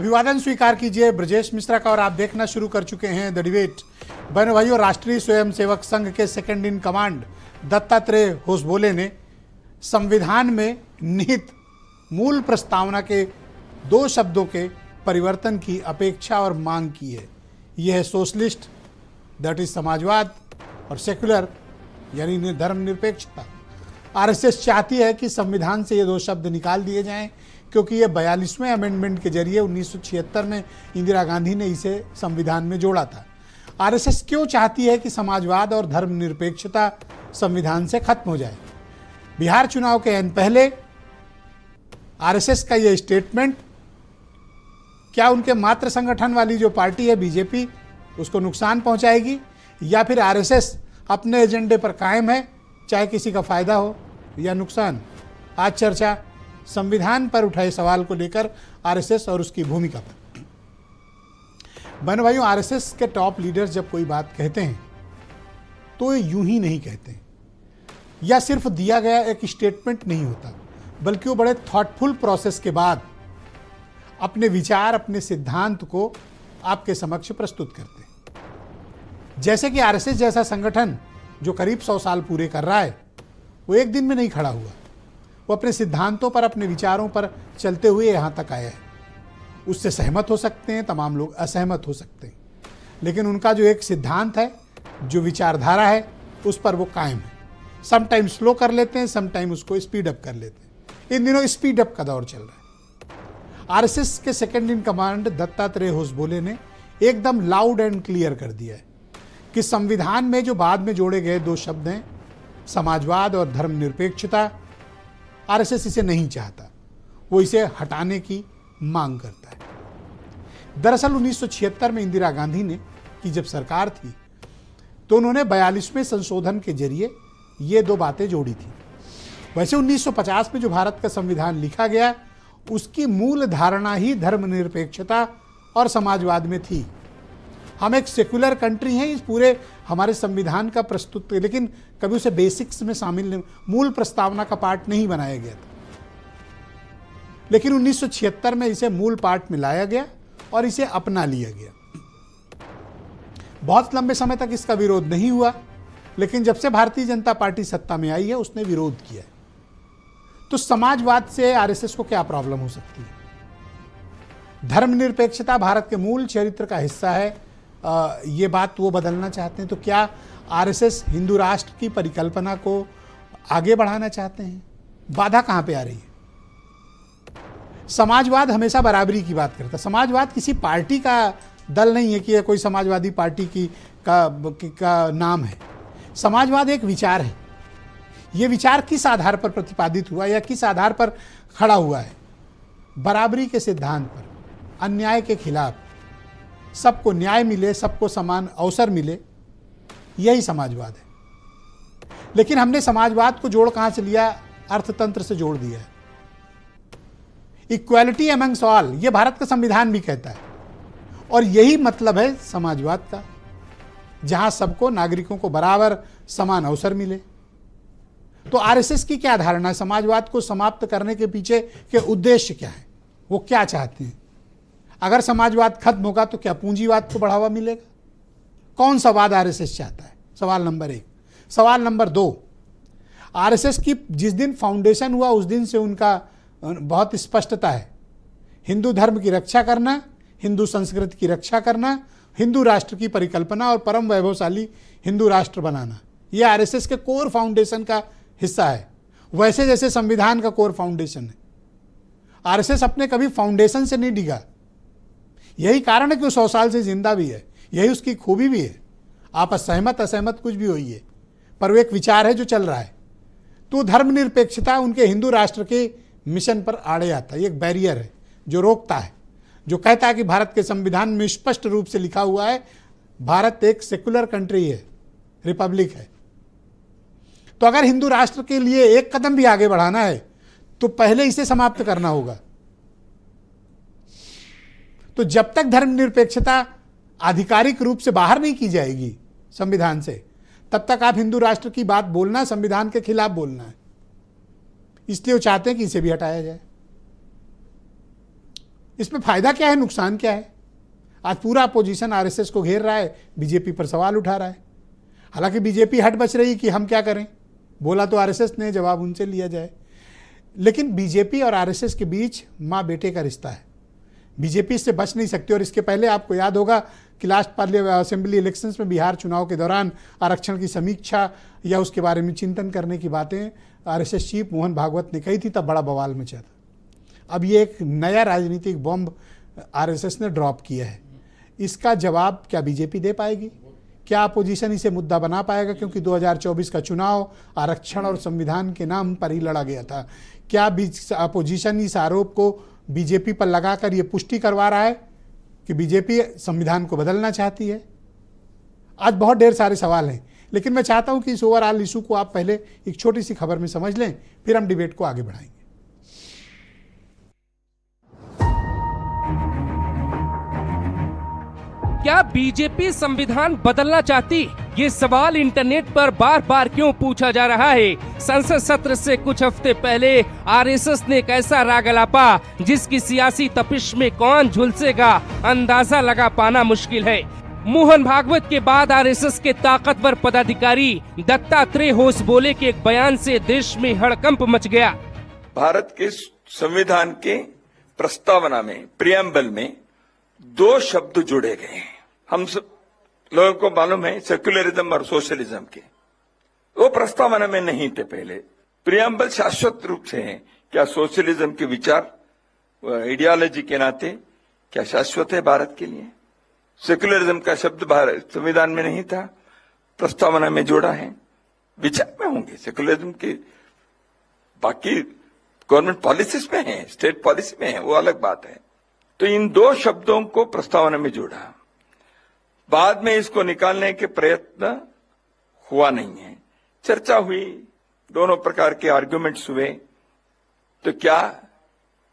अभिवादन स्वीकार कीजिए ब्रजेश मिश्रा का और आप देखना शुरू कर चुके हैं द डिबेट। बहनों भाइयों, राष्ट्रीय स्वयंसेवक संघ के second in command Dattatreya Hosabale ने संविधान में निहित मूल प्रस्तावना के 2 शब्दों के परिवर्तन की अपेक्षा और मांग की है। यह है सोशलिस्ट, दैट इज समाजवाद, और सेक्युलर यानी धर्मनिरपेक्षता। आरएसएस चाहती है कि संविधान से ये 2 शब्द निकाल दिए जाएं, क्योंकि ये 42वें अमेंडमेंट के जरिए 1976 में इंदिरा गांधी ने इसे संविधान में जोड़ा था। आरएसएस क्यों चाहती है कि समाजवाद और धर्मनिरपेक्षता संविधान से खत्म हो जाए? बिहार चुनाव के एन पहले आरएसएस का ये स्टेटमेंट क्या उनके मात्र संगठन वाली जो पार्टी है बीजेपी उसको नुकसान पहुंचाएगी, या फिर आरएसएस अपने एजेंडे पर कायम है, चाहे किसी का फायदा हो या नुकसान? आज चर्चा संविधान पर उठाए सवाल को लेकर आरएसएस और उसकी भूमिका पर। बहनों भाइयों, आरएसएस के टॉप लीडर्स जब कोई बात कहते हैं तो ये यूं ही नहीं कहते हैं, या सिर्फ दिया गया एक स्टेटमेंट नहीं होता, बल्कि वो बड़े थॉटफुल प्रोसेस के बाद अपने विचार, अपने सिद्धांत को आपके समक्ष प्रस्तुत करते हैं। जैसे कि आरएसएस जैसा संगठन जो करीब 100 साल पूरे कर रहा है, वो एक दिन में नहीं खड़ा हुआ। वो अपने सिद्धांतों पर, अपने विचारों पर चलते हुए यहाँ तक आया है। उससे सहमत हो सकते हैं, तमाम लोग असहमत हो सकते हैं, लेकिन उनका जो एक सिद्धांत है, जो विचारधारा है, उस पर वो कायम है। समटाइम स्लो कर लेते हैं, समटाइम उसको स्पीड अप कर लेते हैं। इन दिनों स्पीड अप का दौर चल रहा है। आरएसएस के second in command Dattatreya Hosabale ने एकदम लाउड एंड क्लियर कर दिया है कि संविधान में जो बाद में जोड़े गए 2 शब्द हैं, समाजवाद और धर्मनिरपेक्षता, आरएसएस इसे नहीं चाहता, वो इसे हटाने की मांग करता है। दरअसल 1976 में इंदिरा गांधी ने की जब सरकार थी तो उन्होंने 42वें संशोधन के जरिए ये 2 बातें जोड़ी थी। वैसे 1950 में जो भारत का संविधान लिखा गया, उसकी मूल धारणा ही धर्मनिरपेक्षता और समाजवाद में थी। हम एक सेक्युलर कंट्री हैं, इस पूरे हमारे संविधान का प्रस्तुत, लेकिन कभी उसे बेसिक्स में शामिल नहीं, मूल प्रस्तावना का पार्ट नहीं बनाया गया था। लेकिन 1976 में इसे मूल पार्ट में लाया गया और इसे अपना लिया गया। बहुत लंबे समय तक इसका विरोध नहीं हुआ, लेकिन जब से भारतीय जनता पार्टी सत्ता में आई है, उसने विरोध किया। तो समाजवाद से आरएसएस को क्या प्रॉब्लम हो सकती है? धर्मनिरपेक्षता भारत के मूल चरित्र का हिस्सा है, ये बात वो बदलना चाहते हैं। तो क्या आरएसएस हिंदू राष्ट्र की परिकल्पना को आगे बढ़ाना चाहते हैं? बाधा कहाँ पे आ रही है? समाजवाद हमेशा बराबरी की बात करता है। समाजवाद किसी पार्टी का दल नहीं है कि यह कोई समाजवादी पार्टी का नाम है। समाजवाद एक विचार है। ये विचार किस आधार पर प्रतिपादित हुआ या किस आधार पर खड़ा हुआ है? बराबरी के सिद्धांत पर, अन्याय के खिलाफ, सबको न्याय मिले, सबको समान अवसर मिले, यही समाजवाद है। लेकिन हमने समाजवाद को जोड़ कहां से लिया? अर्थतंत्र से जोड़ दिया है। इक्वालिटी अमंग्स ऑल, ये भारत का संविधान भी कहता है, और यही मतलब है समाजवाद का, जहां सबको, नागरिकों को बराबर समान अवसर मिले। तो आरएसएस की क्या धारणा है? समाजवाद को समाप्त करने के पीछे के उद्देश्य क्या है? वो क्या चाहते हैं? अगर समाजवाद खत्म होगा तो क्या पूंजीवाद को बढ़ावा मिलेगा? कौन सा वाद आरएसएस चाहता है? सवाल नंबर 1। सवाल नंबर 2, आरएसएस की जिस दिन फाउंडेशन हुआ उस दिन से उनका बहुत स्पष्टता है। हिंदू धर्म की रक्षा करना, हिंदू संस्कृति की रक्षा करना, हिंदू राष्ट्र की परिकल्पना और परम वैभवशाली हिंदू राष्ट्र बनाना, यह आरएसएस के कोर फाउंडेशन का हिस्सा है, वैसे जैसे संविधान का कोर फाउंडेशन है। आरएसएस अपने कभी फाउंडेशन से नहीं डिगा। यही कारण है कि वो 100 साल से जिंदा भी है, यही उसकी खूबी भी है। आप असहमत असहमत कुछ भी होइए, पर वो एक विचार है जो चल रहा है। तो धर्मनिरपेक्षता उनके हिंदू राष्ट्र के मिशन पर आड़े आता है। एक बैरियर है जो रोकता है, जो कहता है कि भारत के संविधान में स्पष्ट रूप से लिखा हुआ है भारत एक सेकुलर कंट्री है, रिपब्लिक है। तो अगर हिंदू राष्ट्र के लिए एक कदम भी आगे बढ़ाना है तो पहले इसे समाप्त करना होगा। तो जब तक धर्मनिरपेक्षता आधिकारिक रूप से बाहर नहीं की जाएगी संविधान से, तब तक आप हिंदू राष्ट्र की बात बोलना संविधान के खिलाफ बोलना है। इसलिए वो चाहते हैं कि इसे भी हटाया जाए। इसमें फायदा क्या है, नुकसान क्या है? आज पूरा अपोजिशन आरएसएस को घेर रहा है, बीजेपी पर सवाल उठा रहा है। हालांकि बीजेपी हट बच रही कि हम क्या करें, बोला तो आरएसएस ने, जवाब उनसे लिया जाए। लेकिन बीजेपी और आरएसएस के बीच माँ बेटे का रिश्ता है, बीजेपी इससे बच नहीं सकती। और इसके पहले आपको याद होगा कि लास्ट असेंबली इलेक्शंस में बिहार चुनाव के दौरान आरक्षण की समीक्षा या उसके बारे में चिंतन करने की बातें आरएसएस चीफ मोहन भागवत ने कही थी, तब बड़ा बवाल मचा था। अब ये एक नया राजनीतिक बॉम्ब आरएसएस ने ड्रॉप किया है, इसका जवाब क्या बीजेपी दे पाएगी? क्या अपोजिशन इसे मुद्दा बना पाएगा? क्योंकि 2024 का चुनाव आरक्षण और संविधान के नाम पर ही लड़ा गया था। क्या अपोजिशन इस आरोप को बीजेपी पर लगाकर ये पुष्टि करवा रहा है कि बीजेपी संविधान को बदलना चाहती है? आज बहुत ढेर सारे सवाल हैं, लेकिन मैं चाहता हूं कि इस ओवरऑल इशू को आप पहले एक छोटी सी खबर में समझ लें, फिर हम डिबेट को आगे बढ़ाएंगे। क्या बीजेपी संविधान बदलना चाहती? ये सवाल इंटरनेट पर बार बार क्यों पूछा जा रहा है? संसद सत्र से कुछ हफ्ते पहले आरएसएस ने एक ऐसा राग अलापा जिसकी सियासी तपिश में कौन झुलसेगा अंदाजा लगा पाना मुश्किल है। मोहन भागवत के बाद आरएसएस के ताकतवर पदाधिकारी दत्तात्रेय होसबोले के एक बयान से देश में हड़कंप मच गया। भारत के संविधान के प्रस्तावना में, प्रियम्बल में 2 शब्द जुड़े गए हैं। हम सब लोगों को मालूम है सेक्युलरिज्म और सोशलिज्म के, वो प्रस्तावना में नहीं थे पहले। प्रियम्बल शाश्वत रूप से है। क्या सोशलिज्म के विचार आइडियोलॉजी के नाते क्या शाश्वत है भारत के लिए? सेक्युलरिज्म का शब्द भारत संविधान में नहीं था, प्रस्तावना में जोड़ा है। विचार में होंगे सेक्युलरिज्म के, बाकी गवर्नमेंट पॉलिसीज में है, स्टेट पॉलिसी में है, वो अलग बात है। तो इन 2 शब्दों को प्रस्तावना में जोड़ा, बाद में इसको निकालने के प्रयत्न हुआ नहीं है। चर्चा हुई, दोनों प्रकार के आर्गुमेंट्स हुए, तो क्या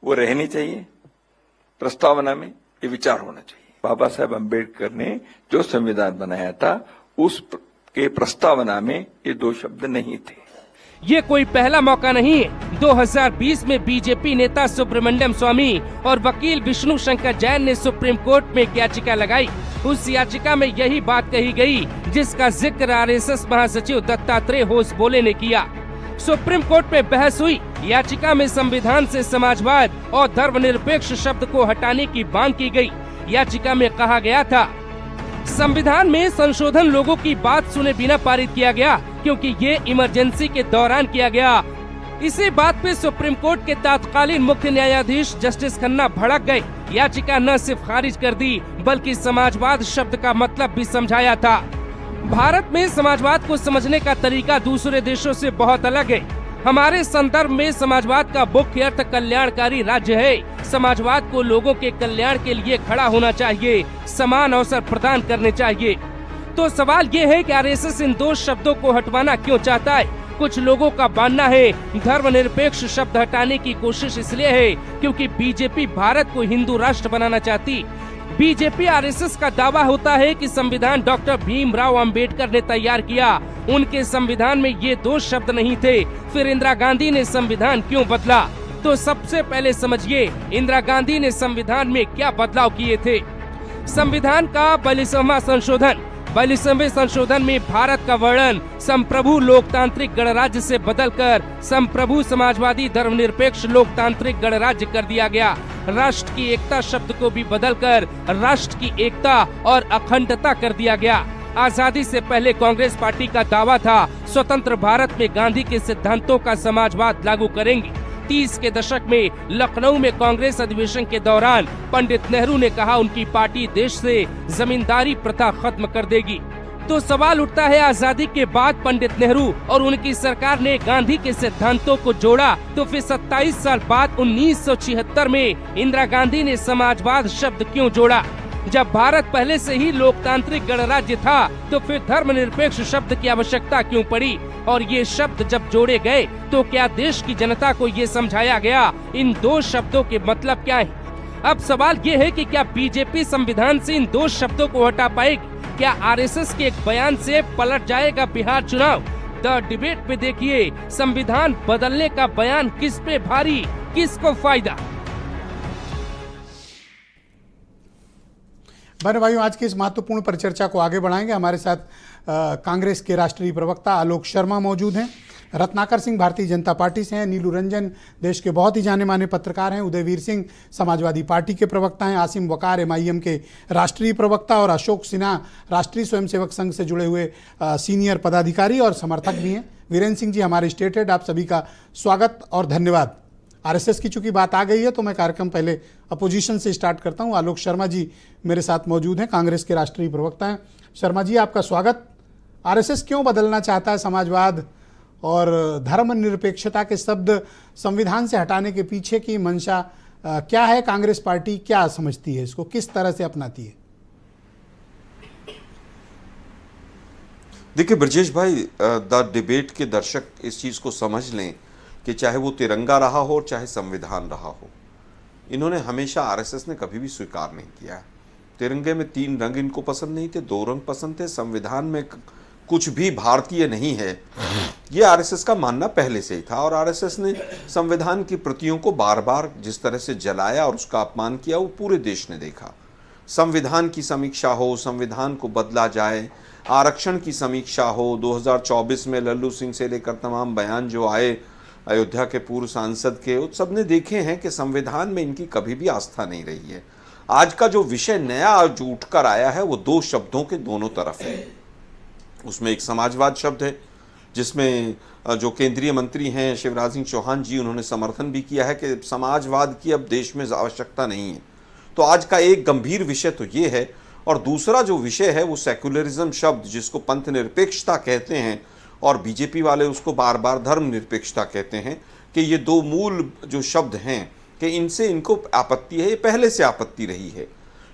वो रहनी चाहिए प्रस्तावना में? ये विचार होना चाहिए। बाबा साहेब अम्बेडकर ने जो संविधान बनाया था उस के प्रस्तावना में ये 2 शब्द नहीं थे। ये कोई पहला मौका नहीं है। 2020 में बीजेपी नेता सुब्रमण्यम स्वामी और वकील विष्णु शंकर जैन ने सुप्रीम कोर्ट में एक याचिका लगाई। उस याचिका में यही बात कही गई जिसका जिक्र आरएसएस महासचिव दत्तात्रेय होसबोले ने किया। सुप्रीम कोर्ट में बहस हुई। याचिका में संविधान से समाजवाद और धर्मनिरपेक्ष शब्द को हटाने की मांग की गई। याचिका में कहा गया था, संविधान में संशोधन लोगों की बात सुने बिना पारित किया गया क्योंकि ये इमरजेंसी के दौरान किया गया। इसी बात पे सुप्रीम कोर्ट के तत्कालीन मुख्य न्यायाधीश जस्टिस खन्ना भड़क गए। याचिका न सिर्फ खारिज कर दी बल्कि समाजवाद शब्द का मतलब भी समझाया था। भारत में समाजवाद को समझने का तरीका दूसरे देशों से बहुत अलग है। हमारे संदर्भ में समाजवाद का मुख्य अर्थ कल्याणकारी राज्य है। समाजवाद को लोगों के कल्याण के लिए खड़ा होना चाहिए, समान अवसर प्रदान करने चाहिए। तो सवाल ये है कि आरएसएस इन 2 शब्दों को हटवाना क्यों चाहता है? कुछ लोगों का मानना है धर्मनिरपेक्ष शब्द हटाने की कोशिश इसलिए है क्योंकि बीजेपी भारत को हिंदू राष्ट्र बनाना चाहती। बीजेपी आरएसएस का दावा होता है कि संविधान डॉक्टर भीमराव अंबेडकर ने तैयार किया। उनके संविधान में ये 2 शब्द नहीं थे। फिर इंदिरा गांधी ने संविधान क्यों बदला? तो सबसे पहले समझिए इंदिरा गांधी ने संविधान में क्या बदलाव किए थे। संविधान का 42वां संशोधन। 42वें संशोधन में भारत का वर्णन संप्रभु लोकतांत्रिक गणराज्य से बदलकर संप्रभु समाजवादी धर्मनिरपेक्ष लोकतांत्रिक गणराज्य कर दिया गया। राष्ट्र की एकता शब्द को भी बदलकर राष्ट्र की एकता और अखंडता कर दिया गया। आजादी से पहले कांग्रेस पार्टी का दावा था स्वतंत्र भारत में गांधी के सिद्धांतों का समाजवाद लागू करेंगे। 30 के दशक में लखनऊ में कांग्रेस अधिवेशन के दौरान पंडित नेहरू ने कहा उनकी पार्टी देश से जमींदारी प्रथा खत्म कर देगी। तो सवाल उठता है आजादी के बाद पंडित नेहरू और उनकी सरकार ने गांधी के सिद्धांतों को जोड़ा तो फिर 27 साल बाद 1976 में इंदिरा गांधी ने समाजवाद शब्द क्यों जोड़ा? जब भारत पहले से ही लोकतांत्रिक गणराज्य था तो फिर धर्मनिरपेक्ष शब्द की आवश्यकता क्यों पड़ी? और ये शब्द जब जोड़े गए तो क्या देश की जनता को ये समझाया गया इन 2 शब्दों के मतलब क्या है? अब सवाल ये है कि क्या बीजेपी संविधान से इन 2 शब्दों को हटा पाएगी? क्या आरएसएस के एक बयान से पलट जाएगा बिहार चुनाव? द डिबेट में देखिए संविधान बदलने का बयान किस पे भारी, किसको फायदा। बहनों भाइयों, आज की इस महत्वपूर्ण परिचर्चा को आगे बढ़ाएंगे। हमारे साथ कांग्रेस के राष्ट्रीय प्रवक्ता आलोक शर्मा मौजूद हैं, रत्नाकर सिंह भारतीय जनता पार्टी से हैं, नीलू रंजन देश के बहुत ही जाने माने पत्रकार हैं, उदयवीर सिंह समाजवादी पार्टी के प्रवक्ता हैं, आसिम वकार MIM के राष्ट्रीय प्रवक्ता और अशोक सिन्हा राष्ट्रीय स्वयंसेवक संघ से जुड़े हुए सीनियर पदाधिकारी और समर्थक भी हैं। वीरेंद्र सिंह जी हमारे स्टेट हेड, आप सभी का स्वागत और धन्यवाद। RSS की चूंकि बात आ गई है तो मैं कार्यक्रम पहले अपोजिशन से स्टार्ट करता हूं। आलोक शर्मा जी मेरे साथ मौजूद हैं, कांग्रेस के राष्ट्रीय प्रवक्ता हैं। शर्मा जी, आपका स्वागत। RSS क्यों बदलना चाहता है? समाजवाद और धर्मनिरपेक्षता के शब्द संविधान से हटाने के पीछे की मंशा क्या है? कांग्रेस पार्टी क्या समझती है, इसको किस तरह से अपनाती है? देखिए ब्रजेश भाई, द डिबेट के दर्शक इस चीज़ को समझ लें कि चाहे वो तिरंगा रहा हो चाहे संविधान रहा हो, इन्होंने हमेशा RSS ने कभी भी स्वीकार नहीं किया है। तिरंगे में 3 रंग इनको पसंद नहीं थे, 2 रंग पसंद थे, संविधान में कुछ भी भारतीय नहीं है, ये RSS का मानना पहले से ही था। और RSS ने संविधान की प्रतियों को बार बार जिस तरह से जलाया और उसका अपमान किया वो पूरे देश ने देखा। संविधान की समीक्षा हो, संविधान को बदला जाए, आरक्षण की समीक्षा हो, 2024 में लल्लू सिंह से लेकर तमाम बयान जो आए अयोध्या के पूर्व सांसद के, उस सब ने देखे हैं कि संविधान में इनकी कभी भी आस्था नहीं रही है। आज का जो विषय नया जो उठकर आया है वो 2 शब्दों के दोनों तरफ है। उसमें एक समाजवाद शब्द है जिसमें जो केंद्रीय मंत्री हैं शिवराज सिंह चौहान जी, उन्होंने समर्थन भी किया है कि समाजवाद की अब देश में आवश्यकता नहीं है। तो आज का एक गंभीर विषय तो ये है। और दूसरा जो विषय है वो सेक्युलरिज्म शब्द, जिसको पंथ निरपेक्षता कहते हैं और बीजेपी वाले उसको बार बार धर्मनिरपेक्षता कहते हैं, कि ये 2 मूल जो शब्द हैं कि इनसे इनको आपत्ति है। ये पहले से आपत्ति रही है।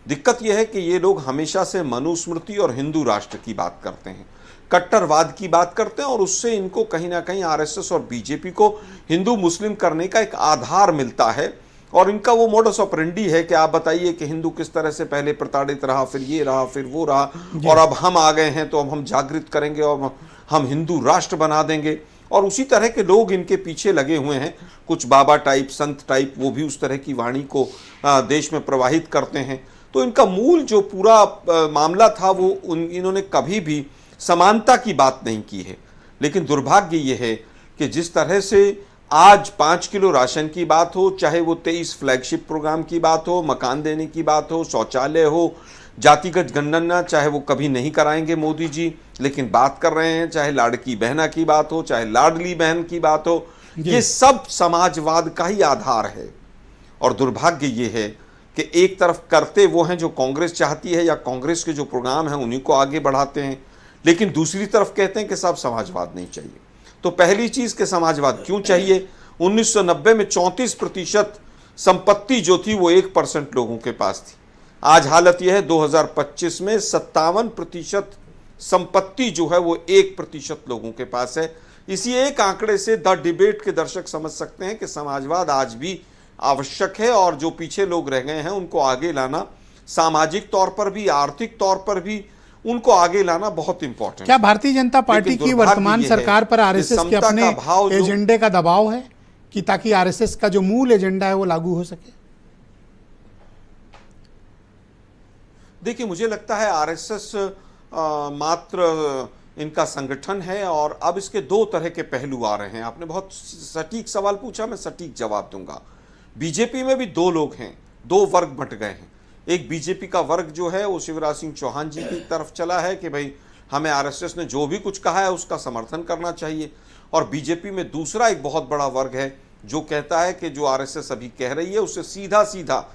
दिक्कत यह है कि ये लोग हमेशा से मनुस्मृति और हिंदू राष्ट्र की बात करते हैं, कट्टरवाद की बात करते हैं, और उससे इनको कहीं ना कहीं RSS और बीजेपी को हिंदू मुस्लिम करने का एक आधार मिलता है। और इनका वो मोडस ऑपरेंडी है कि आप बताइए कि हिंदू किस तरह से पहले प्रताड़ित रहा, फिर ये रहा, फिर वो रहा, और अब हम आ गए हैं तो अब हम जागृत करेंगे और हम हिंदू राष्ट्र बना देंगे। और उसी तरह के लोग इनके पीछे लगे हुए हैं, कुछ बाबा टाइप, संत टाइप, वो भी उस तरह की वाणी को देश में प्रवाहित करते हैं। तो इनका मूल जो पूरा मामला था वो इन्होंने कभी भी समानता की बात नहीं की है। लेकिन दुर्भाग्य ये है कि जिस तरह से आज 5 किलो राशन की बात हो, चाहे वो 23 फ्लैगशिप प्रोग्राम की बात हो, मकान देने की बात हो, शौचालय हो, जातिगत गणना चाहे वो कभी नहीं कराएंगे मोदी जी, लेकिन बात कर रहे हैं, चाहे लाड़की बहना की बात हो, चाहे लाडली बहन की बात हो, ये सब समाजवाद का ही आधार है। और दुर्भाग्य ये है कि एक तरफ करते वो हैं जो कांग्रेस चाहती है या कांग्रेस के जो प्रोग्राम हैं उन्हीं को आगे बढ़ाते हैं, लेकिन दूसरी तरफ कहते हैं कि सब समाजवाद नहीं चाहिए। तो पहली चीज के समाजवाद क्यों चाहिए? 1990 में 34% संपत्ति जो थी वो 1% लोगों के पास थी। आज हालत यह है 2025 में 57% संपत्ति जो है वो 1% लोगों के पास है। इसी एक आंकड़े से द डिबेट के दर्शक समझ सकते हैं कि समाजवाद आज भी आवश्यक है, और जो पीछे लोग रह गए हैं उनको आगे लाना, सामाजिक तौर पर भी, आर्थिक तौर पर भी उनको आगे लाना बहुत इंपॉर्टेंट। क्या भारतीय जनता पार्टी की वर्तमान सरकार पर RSS के अपने एजेंडे का दबाव है कि ताकि RSS का जो मूल एजेंडा है वो लागू हो सके? देखिए, मुझे लगता है RSS मात्र इनका संगठन है, और अब इसके 2 तरह के पहलू आ रहे हैं। आपने बहुत सटीक सवाल पूछा, मैं सटीक जवाब दूंगा। बीजेपी में भी 2 लोग हैं, 2 वर्ग बंट गए हैं। एक बीजेपी का वर्ग जो है वो शिवराज सिंह चौहान जी की तरफ चला है कि भाई हमें RSS ने जो भी कुछ कहा है उसका समर्थन करना चाहिए, और बीजेपी में दूसरा एक बहुत बड़ा वर्ग है जो कहता है कि जो RSS अभी कह रही है उससे सीधा सीधा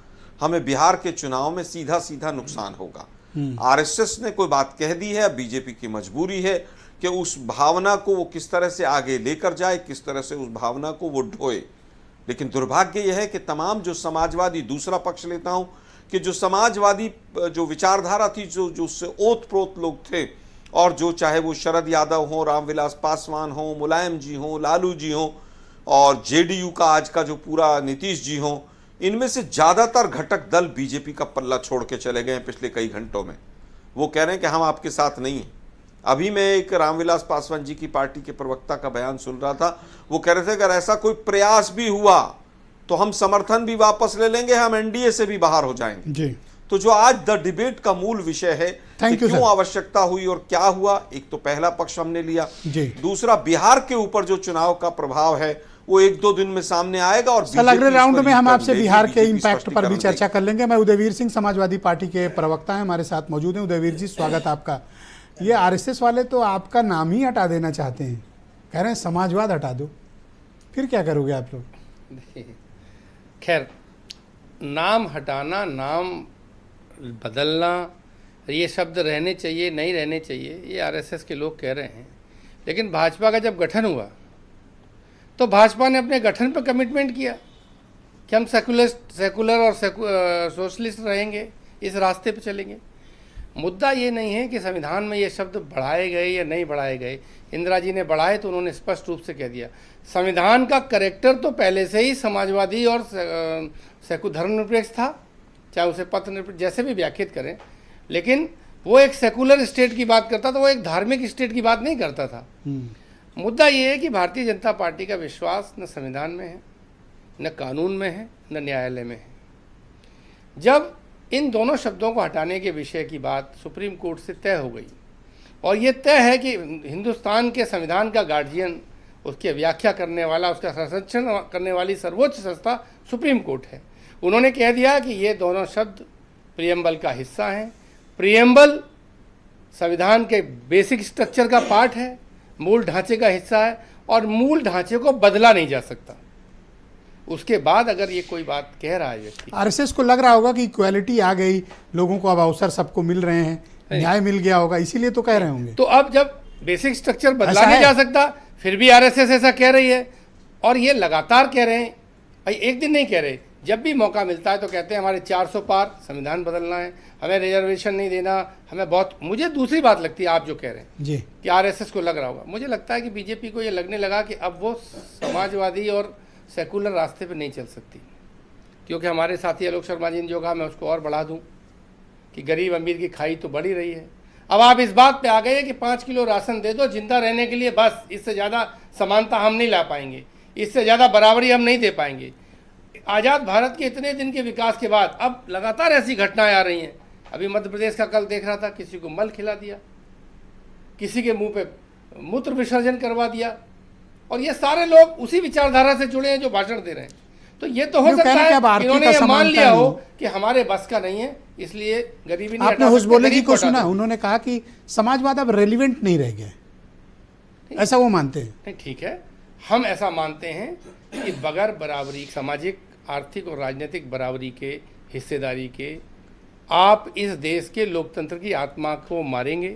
हमें बिहार के चुनाव में सीधा सीधा नुकसान होगा। RSS ने कोई बात कह दी है, बीजेपी की मजबूरी है कि उस भावना को वो किस तरह से आगे लेकर जाए, किस तरह से उस भावना को वो ढोए। लेकिन दुर्भाग्य यह है कि तमाम जो समाजवादी, दूसरा पक्ष लेता हूं कि जो समाजवादी जो विचारधारा थी, जो उससे ओत प्रोत लोग थे, और जो चाहे वो शरद यादव हो, रामविलास पासवान हो, मुलायम जी हो, लालू जी हो, और JDU का आज का जो पूरा नीतीश जी हो, इनमें से ज़्यादातर घटक दल बीजेपी का पल्ला छोड़ के चले गए हैं पिछले कई घंटों में। वो कह रहे हैं कि हम आपके साथ नहीं हैं। अभी मैं एक रामविलास पासवान जी की पार्टी के प्रवक्ता का बयान सुन रहा था, वो कह रहे थे अगर ऐसा कोई प्रयास भी हुआ तो हम समर्थन भी वापस ले लेंगे, हम NDA से भी बाहर हो जाएंगे। जी। तो जो आज द डिबेट का मूल विषय है कि Thank you, क्यों sir. आवश्यकता हुई और क्या हुआ, एक तो पहला पक्ष हमने लिया, जी। दूसरा बिहार के ऊपर जो चुनाव का प्रभाव है वो 1-2 दिन में सामने आएगा और सर अगले बीजेपी राउंड इस पर में हम U-turn आपसे लेगी, बिहार के बीजेपी इम्पैक्ट पर भी स्पष्टीकरण चर्चा देगी। कर लेंगे। मैं उदयवीर सिंह, समाजवादी पार्टी के प्रवक्ता हैं, हमारे साथ मौजूद हैं। उदयवीर जी, स्वागत आपका। ये आरएसएस वाले तो आपका नाम ही हटा देना चाहते हैं, कह रहे हैं समाजवाद हटा दो, फिर क्या करोगे आप लोग? खैर, नाम हटाना, नाम बदलना, ये शब्द रहने चाहिए नहीं रहने चाहिए, ये आरएसएस के लोग कह रहे हैं। लेकिन भाजपा का जब गठन हुआ तो भाजपा ने अपने गठन पर कमिटमेंट किया कि हम सेकुलर और सोशलिस्ट रहेंगे, इस रास्ते पे चलेंगे। मुद्दा ये नहीं है कि संविधान में ये शब्द बढ़ाए गए या नहीं बढ़ाए गए। इंदिरा जी ने बढ़ाए तो उन्होंने स्पष्ट रूप से कह दिया। संविधान का कैरेक्टर तो पहले से ही समाजवादी और धर्मनिरपेक्ष था, चाहे उसे पथ निरपेक्ष जैसे भी व्याख्यात करें, लेकिन वो एक सेकुलर स्टेट की बात करता था, वो एक धार्मिक स्टेट की बात नहीं करता था। मुद्दा ये है कि भारतीय जनता पार्टी का विश्वास न संविधान में है, न कानून में है, न न्यायालय में है। जब इन दोनों शब्दों को हटाने के विषय की बात सुप्रीम कोर्ट से तय हो गई और ये तय है कि हिंदुस्तान के संविधान का गार्जियन, उसकी व्याख्या करने वाला, उसका संरक्षण करने वाली सर्वोच्च संस्था सुप्रीम कोर्ट है, उन्होंने कह दिया कि ये दोनों शब्द प्रियम्बल का हिस्सा हैं। प्रियम्बल संविधान के बेसिक स्ट्रक्चर का पार्ट है, मूल ढांचे का हिस्सा है और मूल ढांचे को बदला नहीं जा सकता। उसके बाद अगर ये कोई बात कह रहा है व्यक्ति, आरएसएस को लग रहा होगा कि इक्वालिटी आ गई, लोगों को अब अवसर सबको मिल रहे हैं, न्याय मिल गया होगा, इसीलिए तो कह रहे होंगे। तो अब जब बेसिक स्ट्रक्चर बदला ऐसा नहीं है? जा सकता, फिर भी आरएसएस ऐसा कह रही है और ये लगातार कह रहे हैं। एक दिन नहीं कह रहे, जब भी मौका मिलता है तो कहते हैं हमारे 400 पार संविधान बदलना है, हमें रिजर्वेशन नहीं देना, हमें बहुत। मुझे दूसरी बात लगती है, आप जो कह रहे हैं जी, कि आरएसएस को लग रहा होगा, मुझे लगता है कि बीजेपी को ये लगने लगा कि अब वो समाजवादी और सेकुलर रास्ते पे नहीं चल सकती, क्योंकि हमारे साथी आलोक शर्मा जी ने जो कहा, मैं उसको और बढ़ा दूं कि गरीब अमीर की खाई तो बढ़ी रही है। अब आप इस बात पे आ गए कि 5 किलो राशन दे दो जिंदा रहने के लिए, बस इससे ज़्यादा समानता हम नहीं ला पाएंगे, इससे ज़्यादा बराबरी हम नहीं दे पाएंगे। आज़ाद भारत के इतने दिन के विकास के बाद अब लगातार ऐसी घटनाएं आ रही हैं। अभी मध्य प्रदेश का कल देख रहा था, किसी को मल खिला दिया, किसी के मुंह पे मूत्र विसर्जन करवा दिया, और ये सारे लोग उसी विचारधारा से जुड़े हैं जो भाषण दे रहे हैं। तो ये तो हो सकता है इन्होंने ये मान लिया हो कि हमारे बस का नहीं है, इसलिए गरीबी नहीं आपने हटा हुस्बोले सकते, जी गरीब को हटा सुना, दो। उन्होंने कहा कि समाजवाद अब रेलिवेंट नहीं रह गया, ऐसा वो मानते हैं। नहीं, ठीक है, हम ऐसा मानते हैं कि बगैर बराबरी, सामाजिक, आर्थिक और राजनीतिक बराबरी के, हिस्सेदारी के, आप इस देश के लोकतंत्र की आत्मा को मारेंगे।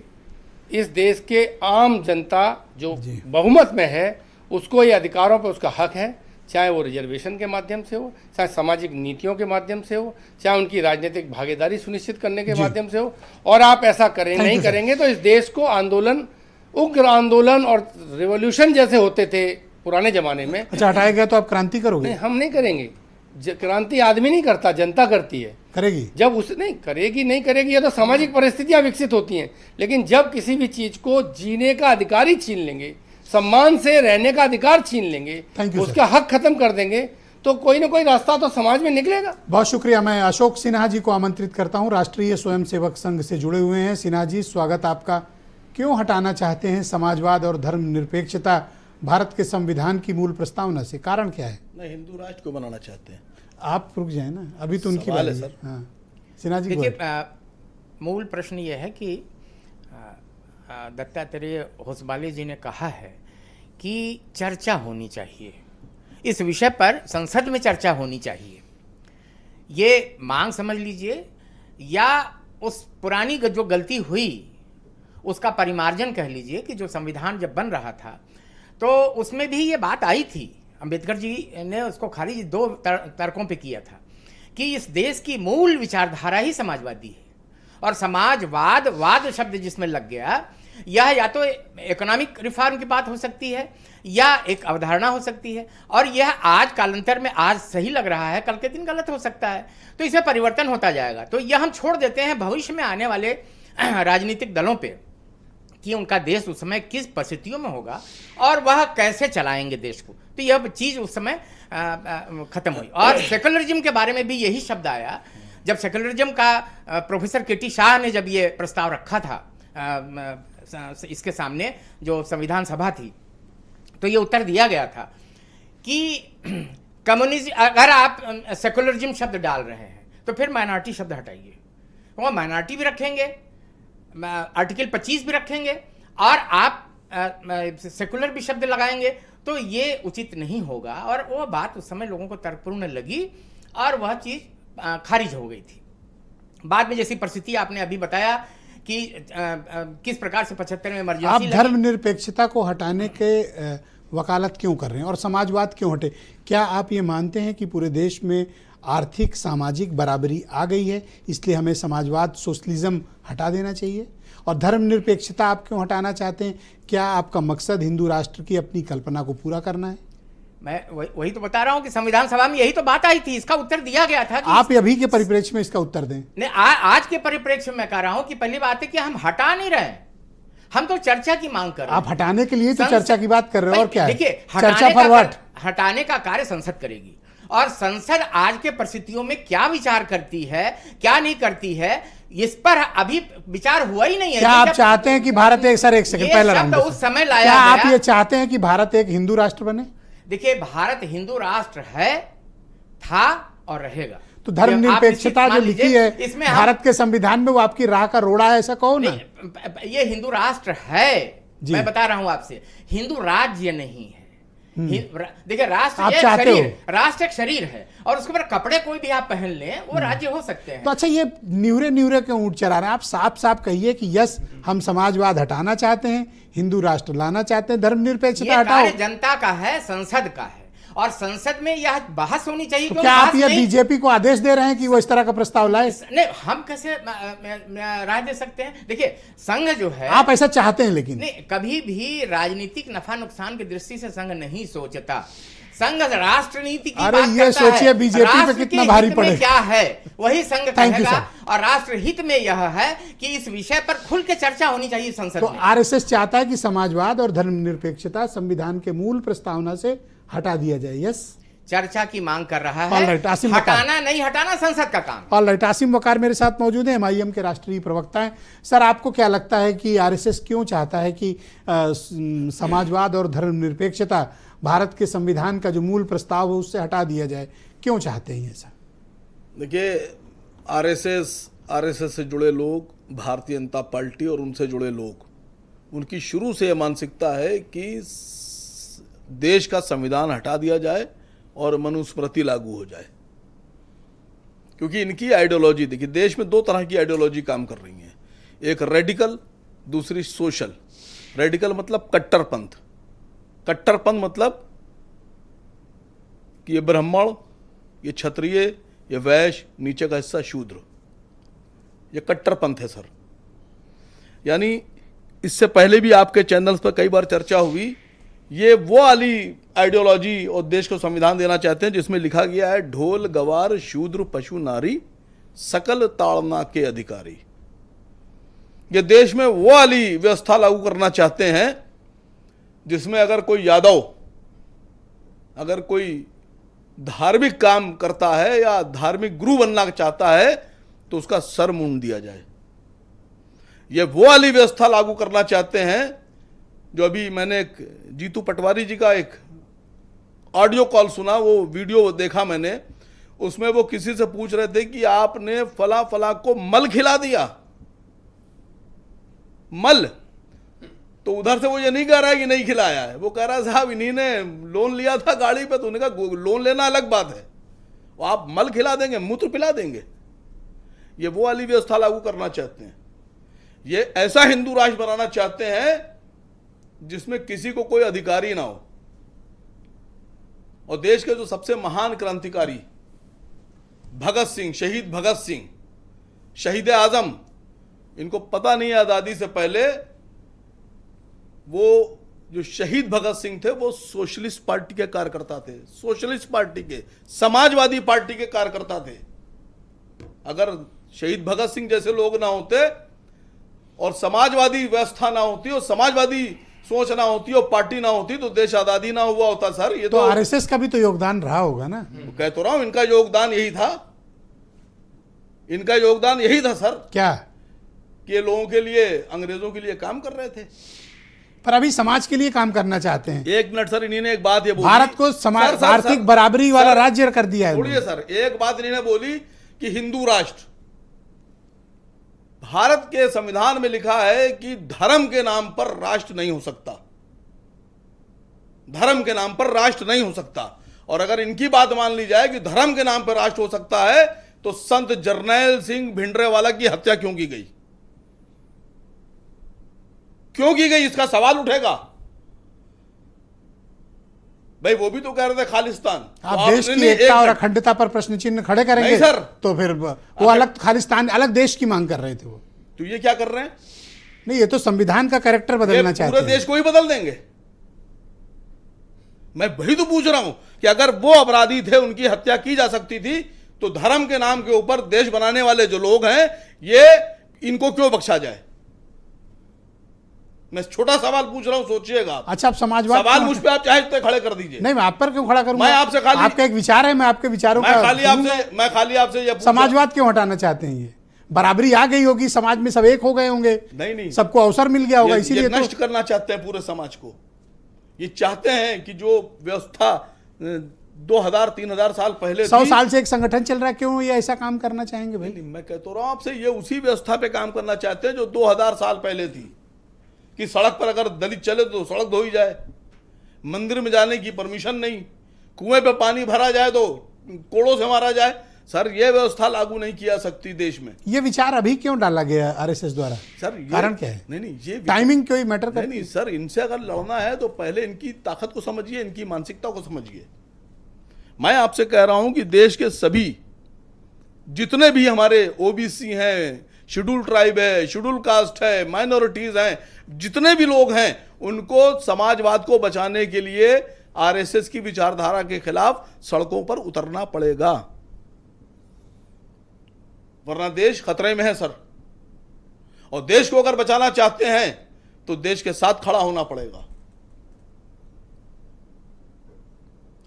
इस देश के आम जनता जो बहुमत में है, उसको ये अधिकारों पर उसका हक है, चाहे वो रिजर्वेशन के माध्यम से हो, चाहे सामाजिक नीतियों के माध्यम से हो, चाहे उनकी राजनीतिक भागीदारी सुनिश्चित करने के माध्यम से हो। और आप ऐसा करें नहीं करेंगे तो इस देश को आंदोलन, उग्र आंदोलन और रिवॉल्यूशन जैसे होते थे पुराने जमाने में। अच्छा, हटाया गया तो आप क्रांति करोगे? नहीं, हम नहीं करेंगे। क्रांति आदमी नहीं करता, जनता करती है। करेगी? जब उस नहीं करेगी, नहीं करेगी, ये तो सामाजिक परिस्थितियां विकसित होती हैं। लेकिन जब किसी भी चीज को जीने का अधिकार ही छीन लेंगे, सम्मान से रहने का अधिकार छीन लेंगे, उसका हक खत्म कर देंगे, तो कोई ना कोई रास्ता तो समाज में निकलेगा। बहुत शुक्रिया। मैं अशोक सिन्हा जी को आमंत्रित करता हूं, राष्ट्रीय स्वयंसेवक संघ से जुड़े हुए हैं। सिन्हा जी, स्वागत आपका। क्यों हटाना चाहते हैं समाजवाद और धर्मनिरपेक्षता भारत के संविधान की मूल प्रस्तावना से, कारण क्या है? नहीं, हिंदू राष्ट्र को बनाना चाहते हैं। आप रुक जाए ना, अभी तो उनकी सवाल बात है है। सर। हाँ, सिन्हा जी देखिए, मूल प्रश्न ये है कि दत्तात्रेय होसबाले जी ने कहा है कि चर्चा होनी चाहिए, इस विषय पर संसद में चर्चा होनी चाहिए। ये मांग समझ लीजिए, या उस पुरानी जो गलती हुई उसका परिमार्जन कह लीजिए, कि जो संविधान जब बन रहा था तो उसमें भी ये बात आई थी। अंबेडकर जी ने उसको खाली 2 तर्कों पे किया था कि इस देश की मूल विचारधारा ही समाजवादी है, और समाजवाद, वाद शब्द जिसमें लग गया, यह या तो इकोनॉमिक रिफॉर्म की बात हो सकती है या एक अवधारणा हो सकती है, और यह आज कालांतर में आज सही लग रहा है, कल के दिन गलत हो सकता है, तो इसमें परिवर्तन होता जाएगा। तो यह हम छोड़ देते हैं भविष्य में आने वाले राजनीतिक दलों पे कि उनका देश उस समय किस परिस्थितियों में होगा और वह कैसे चलाएंगे देश को। तो यह चीज़ उस समय खत्म हुई। और सेकुलरिज्म के बारे में भी यही शब्द आया, जब सेकुलरिज्म का प्रोफेसर के टी शाह ने जब ये प्रस्ताव रखा था इसके सामने जो संविधान सभा थी, तो ये उत्तर दिया गया था कि कम्युनिज्म, अगर आप सेकुलरिज्म शब्द डाल रहे हैं तो फिर माइनॉरिटी शब्द हटाइए। वो माइनॉरिटी भी रखेंगे, आर्टिकल 25 भी रखेंगे, और आप सेकुलर भी शब्द लगाएंगे, तो ये उचित नहीं होगा। और वो बात उस समय लोगों को तर्कपूर्ण लगी और वह चीज़ खारिज हो गई थी। बाद में जैसी परिस्थिति आपने अभी बताया कि किस प्रकार से 75 में इमरजेंसी आप लगी। धर्मनिरपेक्षता को हटाने के वकालत क्यों कर रहे हैं और समाजवाद क्यों हटे? क्या आप ये मानते हैं कि पूरे देश में आर्थिक सामाजिक बराबरी आ गई है, इसलिए हमें समाजवाद सोशलिज्म हटा देना चाहिए? और धर्मनिरपेक्षता आप क्यों हटाना चाहते हैं? क्या आपका मकसद हिंदू राष्ट्र की अपनी कल्पना को पूरा करना है? मैं वही तो बता रहा हूं कि संविधान सभा में यही तो बात आई थी, इसका उत्तर दिया गया था कि आप अभी के परिप्रेक्ष्य में इसका उत्तर दें। नहीं, आज के परिप्रेक्ष्य में मैं कह रहा हूं कि पहली बात है कि हम हटा नहीं रहे, हम तो चर्चा की मांग कर रहे हैं। आप हटाने के लिए तो चर्चा की बात कर रहे हो, और क्या है? देखिए, चर्चा फॉर व्हाट? हटाने का कार्य संसद करेगी, और संसद आज के परिस्थितियों में क्या विचार करती है, क्या नहीं करती है, इस पर अभी विचार हुआ ही नहीं है। क्या आप चाहते हैं कि भारत एक सेकंड पहला राउंड उस समय लाया क्या आप गया? ये चाहते हैं कि भारत एक हिंदू राष्ट्र बने? देखिए, भारत हिंदू राष्ट्र है, था और रहेगा। तो धर्मनिरपेक्षता जो लिखी है इसमें भारत के संविधान में, वो आपकी राह का रोड़ा है, ऐसा कहो ना। ये हिंदू राष्ट्र है, जी। मैं बता रहा हूं आपसे, हिंदू राज्य नहीं है। देखिए, राष्ट्र आप एक चाहते शरीर, हो? राष्ट्र एक शरीर है, और उसके ऊपर कपड़े कोई भी आप पहन लें वो राज्य हो सकते हैं। तो अच्छा, ये न्यूरे क्यों ऊँट चढ़ा रहे हैं? आप साफ साफ कहिए कि यस, हम समाजवाद हटाना चाहते हैं, हिंदू राष्ट्र लाना चाहते हैं, धर्मनिरपेक्षता हटाओ। कार्य जनता का है, संसद का है, और संसद में यह बहस होनी चाहिए। तो क्या आप ये बीजेपी को आदेश दे रहे हैं कि वो इस तरह का प्रस्ताव लाए? नहीं, हम कैसे राय दे सकते हैं? देखिए, संघ जो है, आप ऐसा चाहते हैं, लेकिन नहीं, कभी भी राजनीतिक नफा नुकसान की दृष्टि से संघ नहीं सोचता। संघ राष्ट्र नीति की अरे बात ये करता है। सोचिए बीजेपी पे राष्ट्र कितना के भारी हित में पड़े। क्या है वही संघ Thank you, कहेगा, sir। और राष्ट्र हित में यह है कि इस विषय पर खुल के चर्चा होनी चाहिए संसद तो में। आरएसएस चाहता है कि समाजवाद और धर्मनिरपेक्षता संविधान के मूल प्रस्तावना से हटा दिया जाए। यस, चर्चा की मांग कर रहा All है। right, आसिम वकार। हटाना नहीं हटाना संसद का काम है। ऑल राइट, आसिम वकार मेरे साथ मौजूद हैं, एमआईएम के राष्ट्रीय प्रवक्ता हैं। सर, आपको क्या लगता है कि आरएसएस क्यों चाहता है कि समाजवाद और धर्मनिरपेक्षता भारत के संविधान का जो मूल प्रस्ताव है उससे हटा दिया जाए? क्यों चाहते हैं ऐसा? देखिए, आरएसएस से जुड़े लोग, भारतीय जनता पार्टी और उनसे जुड़े लोग, उनकी शुरू से यह मानसिकता है कि देश का संविधान हटा दिया जाए और मनुस्मृति लागू हो जाए। क्योंकि इनकी आइडियोलॉजी, देखिए, देश में दो तरह की आइडियोलॉजी काम कर रही है, एक रेडिकल, दूसरी सोशल। रेडिकल मतलब कट्टरपंथ, कट्टरपंथ मतलब कि ये ब्राह्मण, ये क्षत्रिय, ये वैश्य, नीचे का हिस्सा शूद्र, ये कट्टरपंथ है सर। यानी इससे पहले भी आपके चैनल्स पर कई बार चर्चा हुई, ये वो वाली आइडियोलॉजी और देश को संविधान देना चाहते हैं जिसमें लिखा गया है ढोल गवार शूद्र पशु नारी सकल ताड़ना के अधिकारी। ये देश में वो वाली व्यवस्था लागू करना चाहते हैं जिसमें अगर कोई यादव, अगर कोई धार्मिक काम करता है या धार्मिक गुरु बनना चाहता है तो उसका सर मूंड दिया जाए। ये वो वाली व्यवस्था लागू करना चाहते हैं जो अभी मैंने एक जीतू पटवारी जी का एक ऑडियो कॉल सुना, वो वीडियो देखा मैंने, उसमें वो किसी से पूछ रहे थे कि आपने फला फला को मल खिला दिया, मल। तो उधर से वो ये नहीं कह रहा है कि नहीं खिलाया है, वो कह रहा है साहब इन्हीं ने लोन लिया था गाड़ी पे, तो उन्होंने कहा लोन लेना अलग बात है, वो आप मल खिला देंगे, मूत्र पिला देंगे। ये वो वाली व्यवस्था लागू करना चाहते हैं। ये ऐसा हिंदू राष्ट्र बनाना चाहते हैं जिसमें किसी को कोई अधिकारी ना हो। और देश के जो सबसे महान क्रांतिकारी भगत सिंह, शहीद भगत सिंह, शहीद आजम, इनको पता नहीं है आज़ादी से पहले वो जो शहीद भगत सिंह थे वो सोशलिस्ट पार्टी के कार्यकर्ता थे, सोशलिस्ट पार्टी के, समाजवादी पार्टी के कार्यकर्ता थे। अगर शहीद भगत सिंह जैसे लोग ना होते और समाजवादी व्यवस्था ना होती और समाजवादी सोच ना होती और पार्टी ना होती तो देश आजादी ना हुआ होता सर। ये तो आरएसएस का भी तो योगदान रहा होगा ना? कह तो रहा हूं, इनका योगदान यही था। इनका योगदान यही था सर क्या? कि ये लोगों के लिए, अंग्रेजों के लिए काम कर रहे थे। पर अभी समाज के लिए काम करना चाहते हैं। एक मिनट सर, इन्होंने एक बात ये बोली, भारत को समाज सर, आर्थिक बराबरी वाला राज्य कर दिया है। छोड़िए सर, एक बात इन्होंने बोली कि हिंदू राष्ट्र। भारत के संविधान में लिखा है कि धर्म के नाम पर राष्ट्र नहीं हो सकता, धर्म के नाम पर राष्ट्र नहीं हो सकता। और अगर इनकी बात मान ली जाए कि धर्म के नाम पर राष्ट्र हो सकता है, तो संत जरनैल सिंह भिंडरेवाला की हत्या क्यों की गई, क्यों की गई, इसका सवाल उठेगा। भाई वो भी तो कह रहे थे खालिस्तान। आप तो देश की एकता और अखंडता पर प्रश्न चिन्ह खड़े करेंगे नहीं सर, तो फिर वो अलग खालिस्तान, अलग देश की मांग कर रहे थे वो। तो ये क्या कर रहे हैं? नहीं, ये तो संविधान का कैरेक्टर बदलना चाहते पूरे हैं। देश को ही बदल देंगे। मैं वही तो पूछ रहा हूं कि अगर वो अपराधी थे, उनकी हत्या की जा सकती थी, तो धर्म के नाम के ऊपर देश बनाने वाले जो लोग हैं, ये इनको क्यों बख्शा जाए? मैं छोटा सवाल पूछ रहा हूं, सोचिएगा। अच्छा, आप समाजवाद, सवाल मुझ पे आप चाहे तो खड़े कर दीजिए। नहीं, मैं आप पर क्यों खड़ा करूंगा? मैं आपसे खाली, आपका एक विचार है, मैं आपके विचारों मैं का खाली आपसे ये समाजवाद क्यों हटाना चाहते हैं? ये बराबरी आ गई होगी, समाज में सब एक हो गए होंगे, नहीं, सबको अवसर मिल गया होगा, इसीलिए तो नष्ट करना चाहते हैं पूरे समाज को। ये चाहते हैं कि जो व्यवस्था 2000-3000 साल पहले 100 साल से एक संगठन चल रहा है, क्यों ये ऐसा काम करना चाहेंगे भाई? नहीं, मैं कहता रहा हूं आपसे, ये उसी व्यवस्था पे काम करना चाहते हैं जो 2000 साल पहले थी, कि सड़क पर अगर दलित चले तो सड़क धोई जाए, मंदिर में जाने की परमिशन नहीं, कुएं पे पानी भरा जाए तो कोड़ों से मारा जाए। सर, ये व्यवस्था लागू नहीं किया सकती देश में। ये विचार अभी क्यों डाला गया आरएसएस द्वारा? सर, कारण क्या है? नहीं, ये टाइमिंग क्यों मैटर करती है? नहीं सर, इनसे अगर लड़ना है तो पहले इनकी ताकत को समझिए, इनकी मानसिकता को समझिए। मैं आपसे कह रहा हूं कि देश के सभी जितने भी हमारे ओबीसी हैं, शेड्यूल ट्राइब है, शेड्यूल कास्ट है, माइनॉरिटीज हैं, जितने भी लोग हैं, उनको समाजवाद को बचाने के लिए आरएसएस की विचारधारा के खिलाफ सड़कों पर उतरना पड़ेगा, वरना देश खतरे में है सर। और देश को अगर बचाना चाहते हैं तो देश के साथ खड़ा होना पड़ेगा।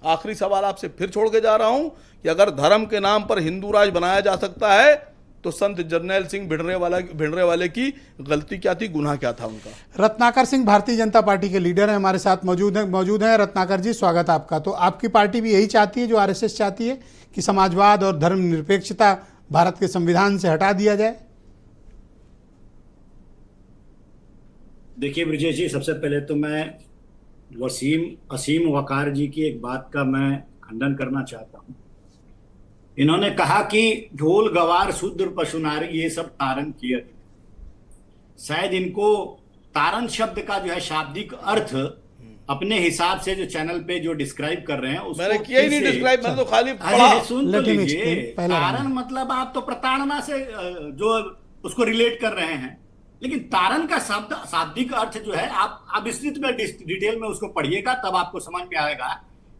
आखिरी सवाल आपसे फिर छोड़ के जा रहा हूं कि अगर धर्म के नाम पर हिंदू राज बनाया जा सकता है, तो संत जरनैल सिंह भिंडरेवाले की गलती क्या थी, गुनाह क्या था उनका? रत्नाकर सिंह भारतीय जनता पार्टी के लीडर हैं, हमारे साथ मौजूद हैं। रत्नाकर जी, स्वागत है आपका। तो आपकी पार्टी भी यही चाहती है जो आरएसएस चाहती है, कि समाजवाद और धर्मनिरपेक्षता भारत के संविधान से हटा दिया जाए? देखिए ब्रजेश जी, सबसे पहले तो मैं असीम वकार जी की एक बात का मैं खंडन करना चाहता हूं। इन्होंने कहा कि ढोल गवार शूद्र पशुनारी ये सब तारन किए। शायद इनको तारन शब्द का जो है शाब्दिक अर्थ अपने हिसाब से जो चैनल पे जो डिस्क्राइब कर रहे हैं उसको मैंने किया ही नहीं डिस्क्राइब, मैंने तो खाली पढ़ा। सुन तो लीजिए, तारन मतलब आप तो प्रताड़ना से जो उसको रिलेट कर रहे हैं, लेकिन तारन का शब्द शाब्दिक अर्थ जो है, आप विस्तृत में डिटेल में उसको पढ़िएगा, तब आपको समझ में आएगा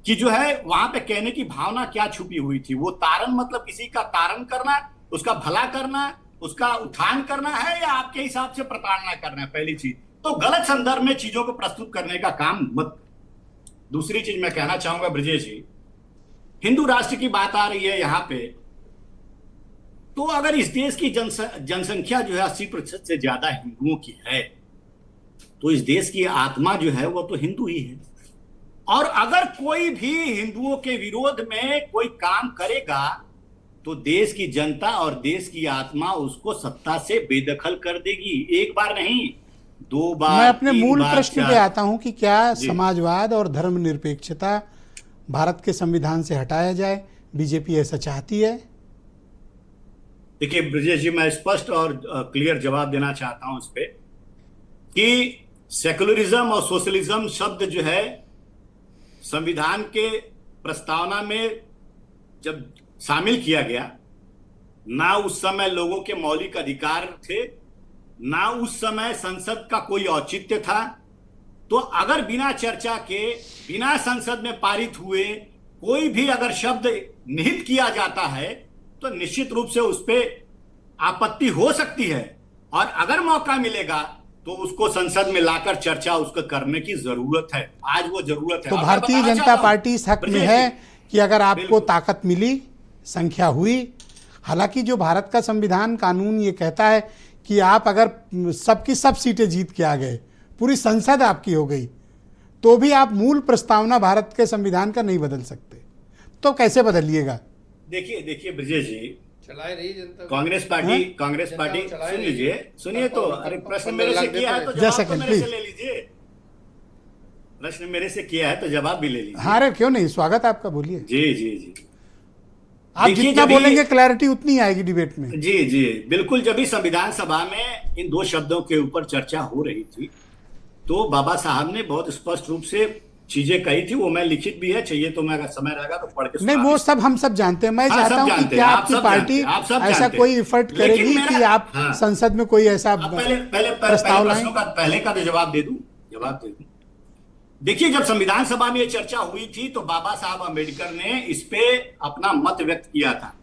कि जो है वहां पे कहने की भावना क्या छुपी हुई थी। वो तारन मतलब किसी का तारन करना, उसका भला करना, उसका उत्थान करना है, या आपके हिसाब से प्रताड़ना करना है? पहली चीज तो गलत संदर्भ में चीजों को प्रस्तुत करने का काम मत। दूसरी चीज मैं कहना चाहूंगा ब्रजेश जी, हिंदू राष्ट्र की बात आ रही है यहाँ पे, तो अगर इस देश की जनसंख्या जो है 80% से ज्यादा हिंदुओं की है, तो इस देश की आत्मा जो है वो तो हिंदू ही है। और अगर कोई भी हिंदुओं के विरोध में कोई काम करेगा, तो देश की जनता और देश की आत्मा उसको सत्ता से बेदखल कर देगी। एक बार नहीं, 2 बार। मैं अपने मूल प्रश्न पे आता हूं कि क्या समाजवाद और धर्मनिरपेक्षता भारत के संविधान से हटाया जाए? बीजेपी ऐसा चाहती है? देखिए ब्रजेश जी, मैं स्पष्ट और क्लियर जवाब देना चाहता हूं इस पे कि सेकुलरिज्म और सोशलिज्म शब्द जो है संविधान के प्रस्तावना में जब शामिल किया गया, ना उस समय लोगों के मौलिक अधिकार थे, ना उस समय संसद का कोई औचित्य था। तो अगर बिना चर्चा के, बिना संसद में पारित हुए कोई भी अगर शब्द निहित किया जाता है, तो निश्चित रूप से उस पे आपत्ति हो सकती है, और अगर मौका मिलेगा तो उसको संसद में लाकर चर्चा उसको करने की जरूरत है। आज वो जरूरत है। तो भारतीय जनता पार्टी इस हक में है कि अगर आपको ताकत मिली, संख्या हुई, हालांकि जो भारत का संविधान कानून ये कहता है कि आप अगर सबकी सब सीटें जीत के आ गए, पूरी संसद आपकी हो गई, तो भी आप मूल प्रस्तावना भारत के संविधान का नहीं बदल सकते, तो कैसे बदलिएगा? देखिए ब्रजेश जी, चलाए रही जनता। कांग्रेस पार्टी सुन लीजिए, सुनिए तो। अरे प्रश्न मेरे से किया है तो जवाब तो मेरे से ले लीजिए। प्रश्न मेरे से किया है तो जवाब भी ले लीजिए। हाँ, अरे क्यों नहीं, स्वागत आपका, बोलिए। जी आप जितना बोलेंगे क्लैरिटी उतनी आएगी डिबेट में। जी बिल्कुल। जब भी संविधान सभा में इन दो शब्दों के ऊपर चर्चा हो रही थी तो बाबा साहब ने बहुत स्पष्ट रूप से चीजें कही थी। वो मैं लिखित भी है, चाहिए तो मैं अगर समय रहेगा तो पढ़ के नहीं, वो सब हम सब जानते हैं। मैं चाहता हूं कि क्या आपकी पार्टी ऐसा कोई एफर्ट करेगी कि आप संसद में कोई ऐसा प्रस्ताव लाएं? पहले का तो जवाब दे दूं। देखिए, जब संविधान सभा में ये चर्चा हुई थी तो बाबा साहब अम्बेडकर ने इस पे अपना मत व्यक्त किया था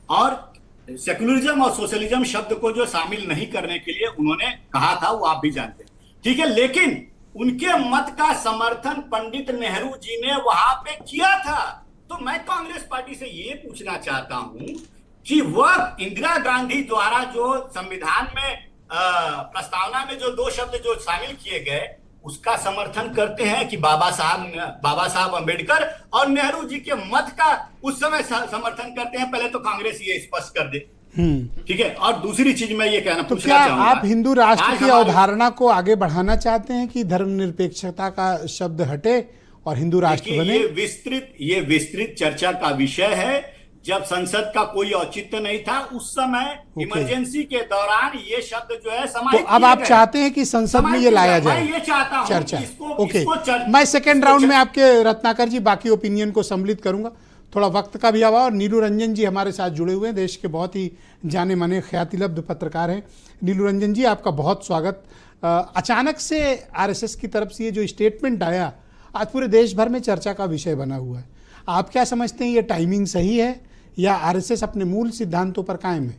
और सेकुलरिज्म और सोशलिज्म शब्द को जो शामिल नहीं करने के लिए उन्होंने कहा था, वो आप भी जानते हैं, ठीक है। लेकिन उनके मत का समर्थन पंडित नेहरू जी ने वहां पे किया था। तो मैं कांग्रेस पार्टी से ये पूछना चाहता हूं कि वह इंदिरा गांधी द्वारा जो संविधान में प्रस्तावना में जो दो शब्द जो शामिल किए गए, उसका समर्थन करते हैं कि बाबा साहब अम्बेडकर और नेहरू जी के मत का उस समय समर्थन करते हैं? पहले तो कांग्रेस ये स्पष्ट कर दे, ठीक है। और दूसरी चीज मैं ये कहना पूछना चाहूंगा, आप हिंदू राष्ट्र की अवधारणा को आगे बढ़ाना चाहते हैं कि धर्मनिरपेक्षता का शब्द हटे और हिंदू राष्ट्र बने? ये विस्तृत चर्चा का विषय है। जब संसद का कोई औचित्य नहीं था उस समय इमरजेंसी के दौरान ये शब्द जो है समाहित, तो अब आप चाहते हैं कि संसद में ये लाया जाए? मैं ये चाहता हूं चर्चा। ओके, मैं सेकेंड राउंड में आपके रत्नाकर जी बाकी ओपिनियन को सम्मिलित करूंगा। थोड़ा वक्त का भी अभाव। और नीलू रंजन जी हमारे साथ जुड़े हुए हैं, देश के बहुत ही जाने माने ख्यातिलब्ध पत्रकार हैं। नीलू रंजन जी, आपका बहुत स्वागत। अचानक से आरएसएस की तरफ से ये जो स्टेटमेंट आया, आज पूरे देश भर में चर्चा का विषय बना हुआ है। आप क्या समझते हैं, ये टाइमिंग सही है या आरएसएस अपने मूल सिद्धांतों पर कायम है?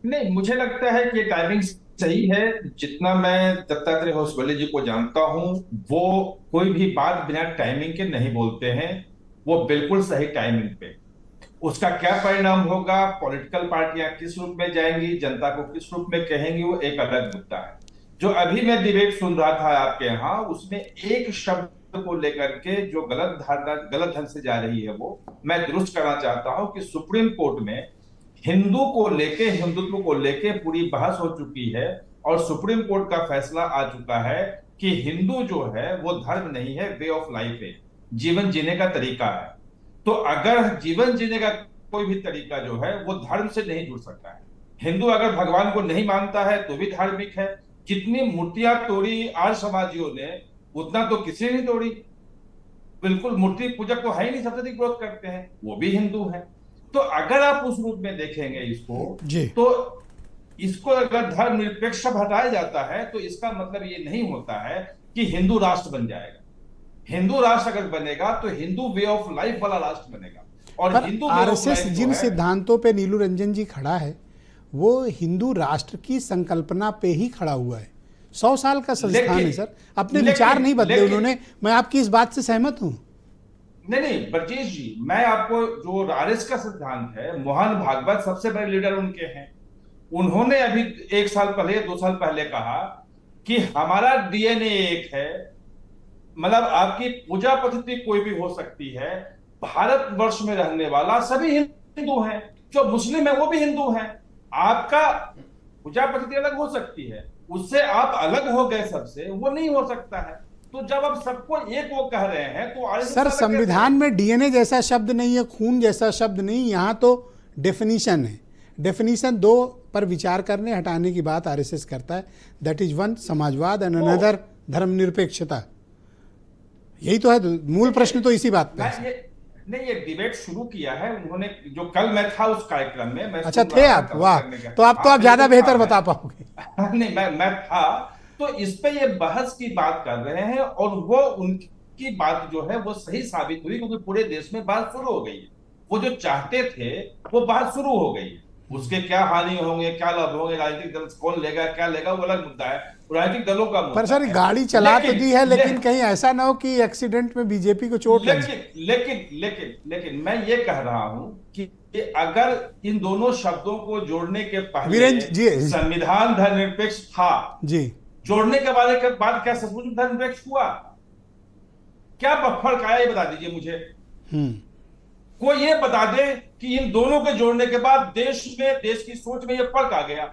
नहीं, मुझे लगता है कि टाइमिंग सही है। जितना मैं दत्तात्रेय होसबले जी को जानता हूं, वो कोई भी बात बिना टाइमिंग के नहीं बोलते हैं। वो बिल्कुल सही टाइमिंग पे। उसका क्या परिणाम होगा, पॉलिटिकल पार्टियां किस रूप में जाएंगी, जनता को किस रूप में कहेंगी, वो एक अलग मुद्दा है। जो अभी मैं डिबेट सुन रहा था आपके यहाँ, उसमें एक शब्द को लेकर के जो गलत धारणा, गलत ढंग से जा रही है, वो मैं दुरुस्त करना चाहता हूं कि सुप्रीम कोर्ट में हिंदुत्व को लेके पूरी बहस हो चुकी है और सुप्रीम कोर्ट का फैसला आ चुका है कि हिंदू जो है वो धर्म नहीं है, वे ऑफ लाइफ है, जीवन जीने का तरीका है। तो अगर जीवन जीने का कोई भी तरीका जो है वो धर्म से नहीं जुड़ सकता है। हिंदू अगर भगवान को नहीं मानता है तो भी धार्मिक है। जितनी मूर्तियां तोड़ी आर्य समाजियों ने, उतना तो किसी ने तोड़ी। बिल्कुल मूर्ति पूजक तो है ही नहीं, सबसे अधिक विरोध करते हैं, वो भी हिंदू है। तो अगर आप उस रूप में देखेंगे इसको, तो इसको अगर धर्मनिरपेक्ष हटाया जाता है तो इसका मतलब ये नहीं होता है कि हिंदू राष्ट्र बन जाएगा। हिंदू राष्ट्र अगर बनेगा तो हिंदू वे ऑफ लाइफ वाला राष्ट्र बनेगा। और हिंदू आरएसएस जिन सिद्धांतों पे नीलू रंजन जी खड़ा है, वो हिंदू राष्ट्र की संकल्पना पे ही खड़ा हुआ है। 100 साल का संस्थान है सर, अपने विचार नहीं बदले उन्होंने। मैं आपकी इस बात से सहमत हूं। नहीं ब्रजेश जी, मैं आपको जो आरएस का सिद्धांत है, मोहन भागवत सबसे बड़े लीडर उनके हैं। उन्होंने अभी 1 साल पहले 2 साल पहले कहा कि हमारा डीएनए एक है, मतलब आपकी पूजा पद्धति कोई भी हो सकती है, भारतवर्ष में रहने वाला सभी हिंदू हैं, जो मुस्लिम है वो भी हिंदू हैं। आपका पूजा पद्धति अलग हो सकती है, उससे आप अलग हो गए सबसे, वो नहीं हो सकता है। तो जब आप सबको एक वो कह रहे हैं तो सर, संविधान में डीएनए जैसा शब्द नहीं है, खून जैसा शब्द नहीं, यहाँ तो डेफिनीशन है। डेफिनीशन 2 पर विचार करने हटाने की बात आरएसएस करता है। दैट इज वन समाजवाद एंड अनदर धर्मनिरपेक्षता। यही तो है, मूल प्रश्न तो इसी बात पे है। नहीं, ये डिबेट शुरू किया है उन्होंने, जो कल मैं था उस कार्यक्रम में। मैं अच्छा थे आप? वाह, तो आप ज्यादा बेहतर बता पाओगे। नहीं, मैं था, तो इस पे ये बहस की बात कर रहे हैं और वो उनकी बात जो है वो सही साबित हुई, क्योंकि पूरे देश में बात शुरू हो गई है। वो जो चाहते थे वो बात शुरू हो गई है। उसके क्या हानि होंगे, क्या लाभ होंगे, राजनीतिक दल कौन लेगा क्या लेगा, वो अलग मुद्दा है। राजनीतिक दलों का मुद्दा पर सर है। गाड़ी चला तो दी है, लेकिन ले- कहीं ऐसा ना हो कि एक्सीडेंट में बीजेपी को चोट लग जाए। लेकिन मैं ये कह रहा हूं कि अगर इन दोनों शब्दों को जोड़ने के पहले वीरेंद्र जी संविधान धर्मनिरपेक्ष था, जी, जोड़ने के बाद क्या सचमुच में धर्मनिरपेक्ष हुआ? क्या फर्क आया ये बता दीजिए मुझे। कोई ये बता दे कि इन दोनों के जोड़ने के बाद देश की सोच में ये फर्क आ गया।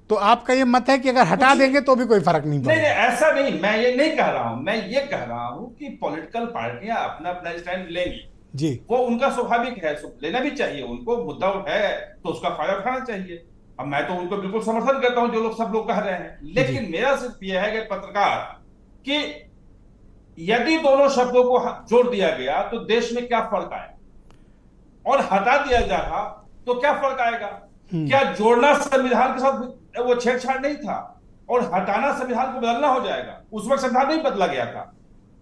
तो आपका ये मत है कि अगर हटा देंगे तो भी कोई फर्क नहीं नहीं पड़ेगा? ऐसा नहीं, मैं ये नहीं कह रहा हूं। मैं ये कह रहा हूं कि पॉलिटिकल पार्टियां अपना अपना स्टैंड लेंगी, जी, वो उनका स्वाभाविक है, लेना भी चाहिए उनको। मुद्दा है तो उसका फायदा उठाना चाहिए। अब मैं तो उनको बिल्कुल समर्थन करता हूं जो सब लोग कह रहे हैं, लेकिन मेरा सिर्फ यह है कि पत्रकार कि यदि दोनों शब्दों को जोड़ दिया गया तो देश में क्या फर्क आएगा, और हटा दिया जाएगा तो क्या फर्क आएगा? क्या जोड़ना संविधान के साथ वो छेड़छाड़ नहीं था, और हटाना संविधान को बदलना हो जाएगा? उस वक्त संविधान नहीं बदला गया था।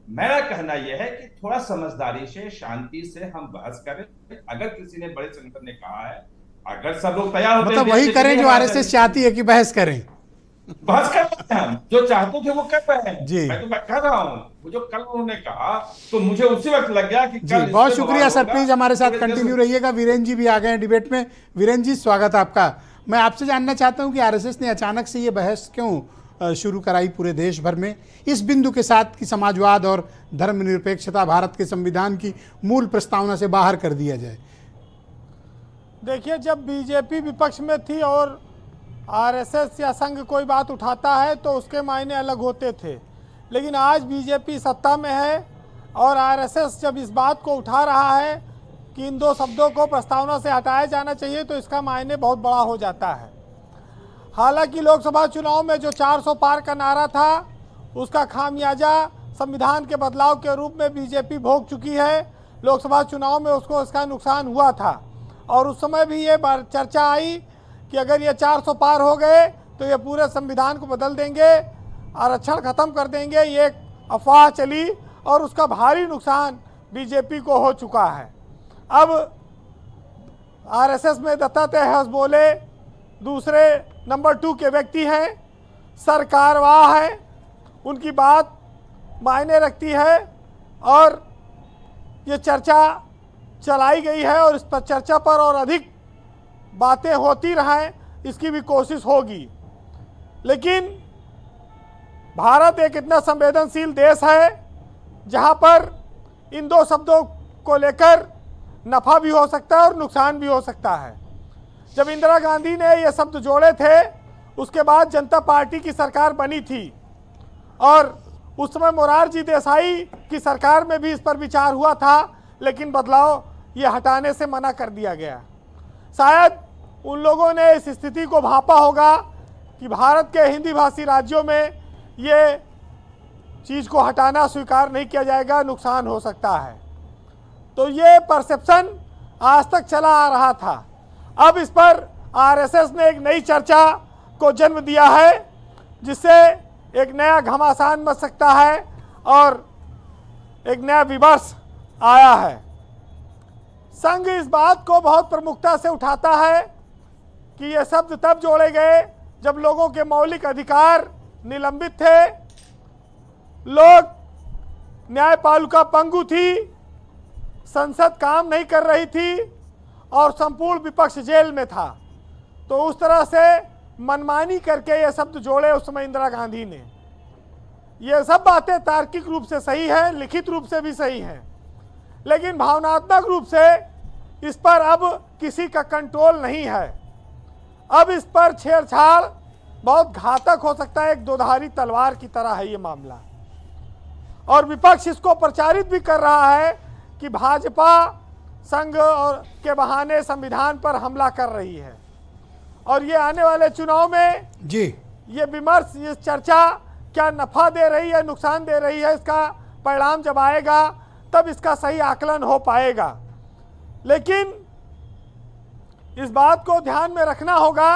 मेरा कहना यह है कि थोड़ा समझदारी से, शांति से हम बहस करें। अगर किसी ने, बड़े संगठन ने कहा है, अगर सब लोग तैयार होते हैं, मतलब वही करें जो आरएसएस चाहती है कि बहस करें। बहस कर रहे हैं हम, जो चाहते थे वो कर रहे हैं जी। मैं कह रहा हूं, वो जो कल उन्होंने कहा तो मुझे उसी वक्त लग गया कि जी, बहुत शुक्रिया सर, प्लीज हमारे साथ कंटिन्यू रहिएगा। वीरेंद्र जी भी आ गए हैं डिबेट में। वीरेंद्र जी, स्वागत है आपका। मैं आपसे जानना चाहता हूं कि आरएसएस ने अचानक से ये बहस क्यों शुरू कराई पूरे देश भर में, इस बिंदु के साथ कि समाजवाद और धर्मनिरपेक्षता भारत के संविधान की मूल प्रस्तावना से बाहर कर दिया जाए? देखिए, जब बीजेपी विपक्ष में थी और आरएसएस या संघ कोई बात उठाता है तो उसके मायने अलग होते थे, लेकिन आज बीजेपी सत्ता में है और आरएसएस जब इस बात को उठा रहा है कि इन दो शब्दों को प्रस्तावना से हटाया जाना चाहिए तो इसका मायने बहुत बड़ा हो जाता है। हालांकि लोकसभा चुनाव में जो 400 पार का नारा था उसका खामियाजा संविधान के बदलाव के रूप में बीजेपी भोग चुकी है। लोकसभा चुनाव में उसको इसका नुकसान हुआ था और उस समय भी ये चर्चा आई कि अगर ये 400 पार हो गए तो ये पूरे संविधान को बदल देंगे, आरक्षण खत्म कर देंगे। ये एक अफवाह चली और उसका भारी नुकसान बीजेपी को हो चुका है। अब आरएसएस में दत्तात्रेय होसबोले दूसरे नंबर 2 के व्यक्ति हैं, सरकारवाह है, उनकी बात मायने रखती है और ये चर्चा चलाई गई है और इस पर चर्चा पर और अधिक बातें होती रहें इसकी भी कोशिश होगी। लेकिन भारत एक इतना संवेदनशील देश है जहां पर इन दो शब्दों को लेकर नफ़ा भी हो सकता है और नुकसान भी हो सकता है। जब इंदिरा गांधी ने ये शब्द जोड़े थे उसके बाद जनता पार्टी की सरकार बनी थी और उस समय मोरारजी देसाई की सरकार में भी इस पर विचार हुआ था, लेकिन बदलाव ये हटाने से मना कर दिया गया। शायद उन लोगों ने इस स्थिति को भांपा होगा कि भारत के हिंदी भाषी राज्यों में ये चीज़ को हटाना स्वीकार नहीं किया जाएगा, नुकसान हो सकता है। तो ये परसेप्शन आज तक चला आ रहा था। अब इस पर आरएसएस ने एक नई चर्चा को जन्म दिया है जिससे एक नया घमासान मच सकता है और एक नया विमर्श आया है। संघ इस बात को बहुत प्रमुखता से उठाता है कि ये शब्द तब जोड़े गए जब लोगों के मौलिक अधिकार निलंबित थे, लोग न्यायपालिका पंगु थी, संसद काम नहीं कर रही थी और संपूर्ण विपक्ष जेल में था। तो उस तरह से मनमानी करके ये शब्द जोड़े उस समय इंदिरा गांधी ने। ये सब बातें तार्किक रूप से सही है, लिखित रूप से भी सही हैं, लेकिन भावनात्मक रूप से इस पर अब किसी का कंट्रोल नहीं है। अब इस पर छेड़छाड़ बहुत घातक हो सकता है, एक दोधारी तलवार की तरह है ये मामला। और विपक्ष इसको प्रचारित भी कर रहा है कि भाजपा संघ और के बहाने संविधान पर हमला कर रही है और ये आने वाले चुनाव में जी ये विमर्श, ये चर्चा क्या नफ़ा दे रही है, नुकसान दे रही है, इसका परिणाम जब आएगा तब इसका सही आकलन हो पाएगा। लेकिन इस बात को ध्यान में रखना होगा